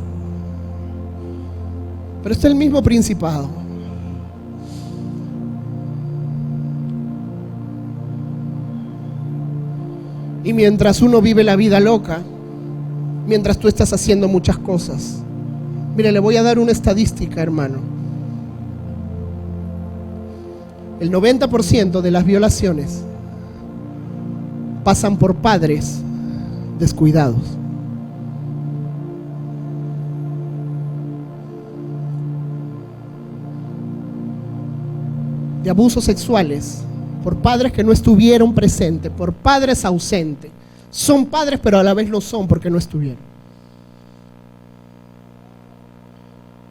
Pero está el mismo principado. Y mientras uno vive la vida loca, mientras tú estás haciendo muchas cosas, mire, le voy a dar una estadística, hermano. El 90% de las violaciones pasan por padres descuidados. De abusos sexuales por padres que no estuvieron presentes, por padres ausentes. Son padres, pero a la vez no son porque no estuvieron.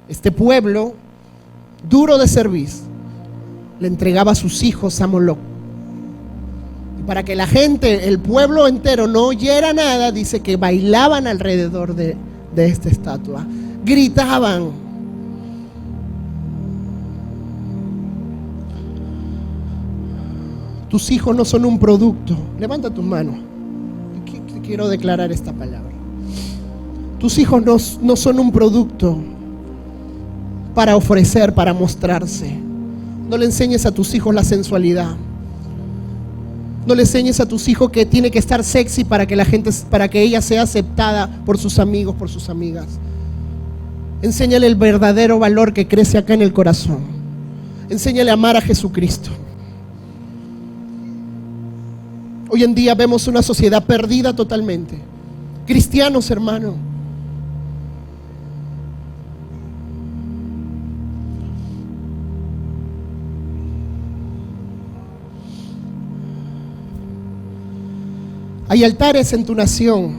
Este pueblo, duro de servicio, le entregaba a sus hijos a Moloc. Y para que la gente, el pueblo entero, no oyera nada, dice que bailaban alrededor de esta estatua, gritaban. Tus hijos no son un producto. Levanta tus manos. Quiero declarar esta palabra. Tus hijos no son un producto para ofrecer, para mostrarse. No le enseñes a tus hijos la sensualidad. No le enseñes a tus hijos que tiene que estar sexy para que ella sea aceptada por sus amigos, por sus amigas. Enséñale el verdadero valor que crece acá en el corazón. Enséñale a amar a Jesucristo. Hoy en día vemos una sociedad perdida totalmente. Cristianos, hermano. Hay altares en tu nación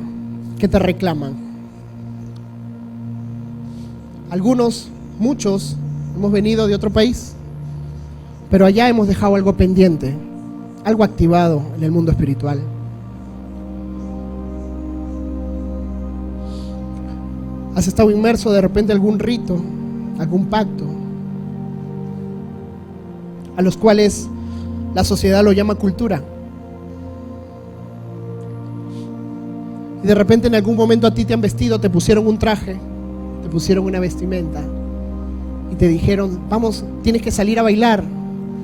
que te reclaman. Algunos, muchos, hemos venido de otro país, pero allá hemos dejado algo pendiente, algo activado en el mundo espiritual. ¿Has estado inmerso de repente en algún rito, algún pacto, a los cuales la sociedad lo llama cultura? Y de repente en algún momento a ti te han vestido, te pusieron un traje, te pusieron una vestimenta y te dijeron, vamos, tienes que salir a bailar,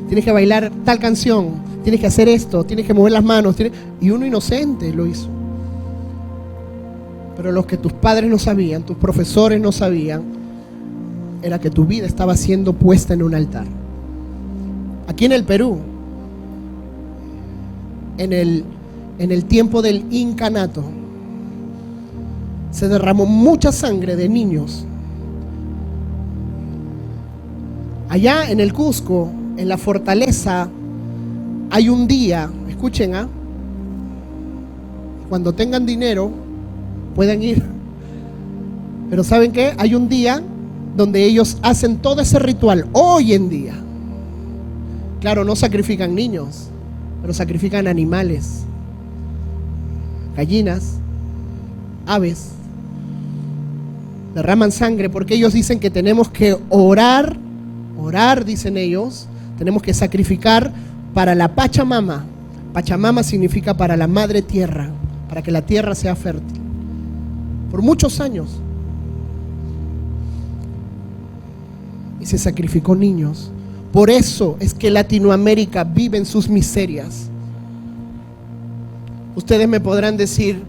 tienes que bailar tal canción, tienes que hacer esto, tienes que mover las manos, y uno inocente lo hizo. Pero lo que tus padres no sabían, tus profesores no sabían, era que tu vida estaba siendo puesta en un altar. Aquí en el Perú, en el tiempo del incanato, se derramó mucha sangre de niños. Allá en el Cusco, en la fortaleza, hay un día, escuchen, cuando tengan dinero, pueden ir. Pero ¿saben qué? Hay un día donde ellos hacen todo ese ritual, hoy en día. Claro, no sacrifican niños, pero sacrifican animales, gallinas, aves. Derraman sangre porque ellos dicen que tenemos que orar, dicen ellos, tenemos que sacrificar para la Pachamama. Pachamama significa para la madre tierra, para que la tierra sea fértil. Por muchos años. Y se sacrificó niños. Por eso es que Latinoamérica vive en sus miserias. Ustedes me podrán decir,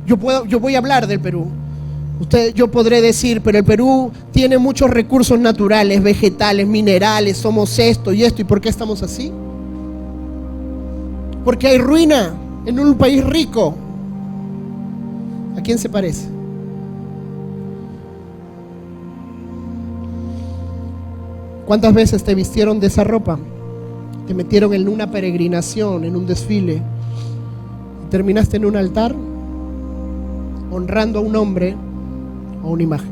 yo voy a hablar del Perú. Yo podré decir, pero el Perú tiene muchos recursos naturales, vegetales, minerales, somos esto y esto. ¿Y por qué estamos así? Porque hay ruina en un país rico. ¿A quién se parece? ¿Cuántas veces te vistieron de esa ropa? Te metieron en una peregrinación, en un desfile, y terminaste en un altar honrando a un hombre o una imagen.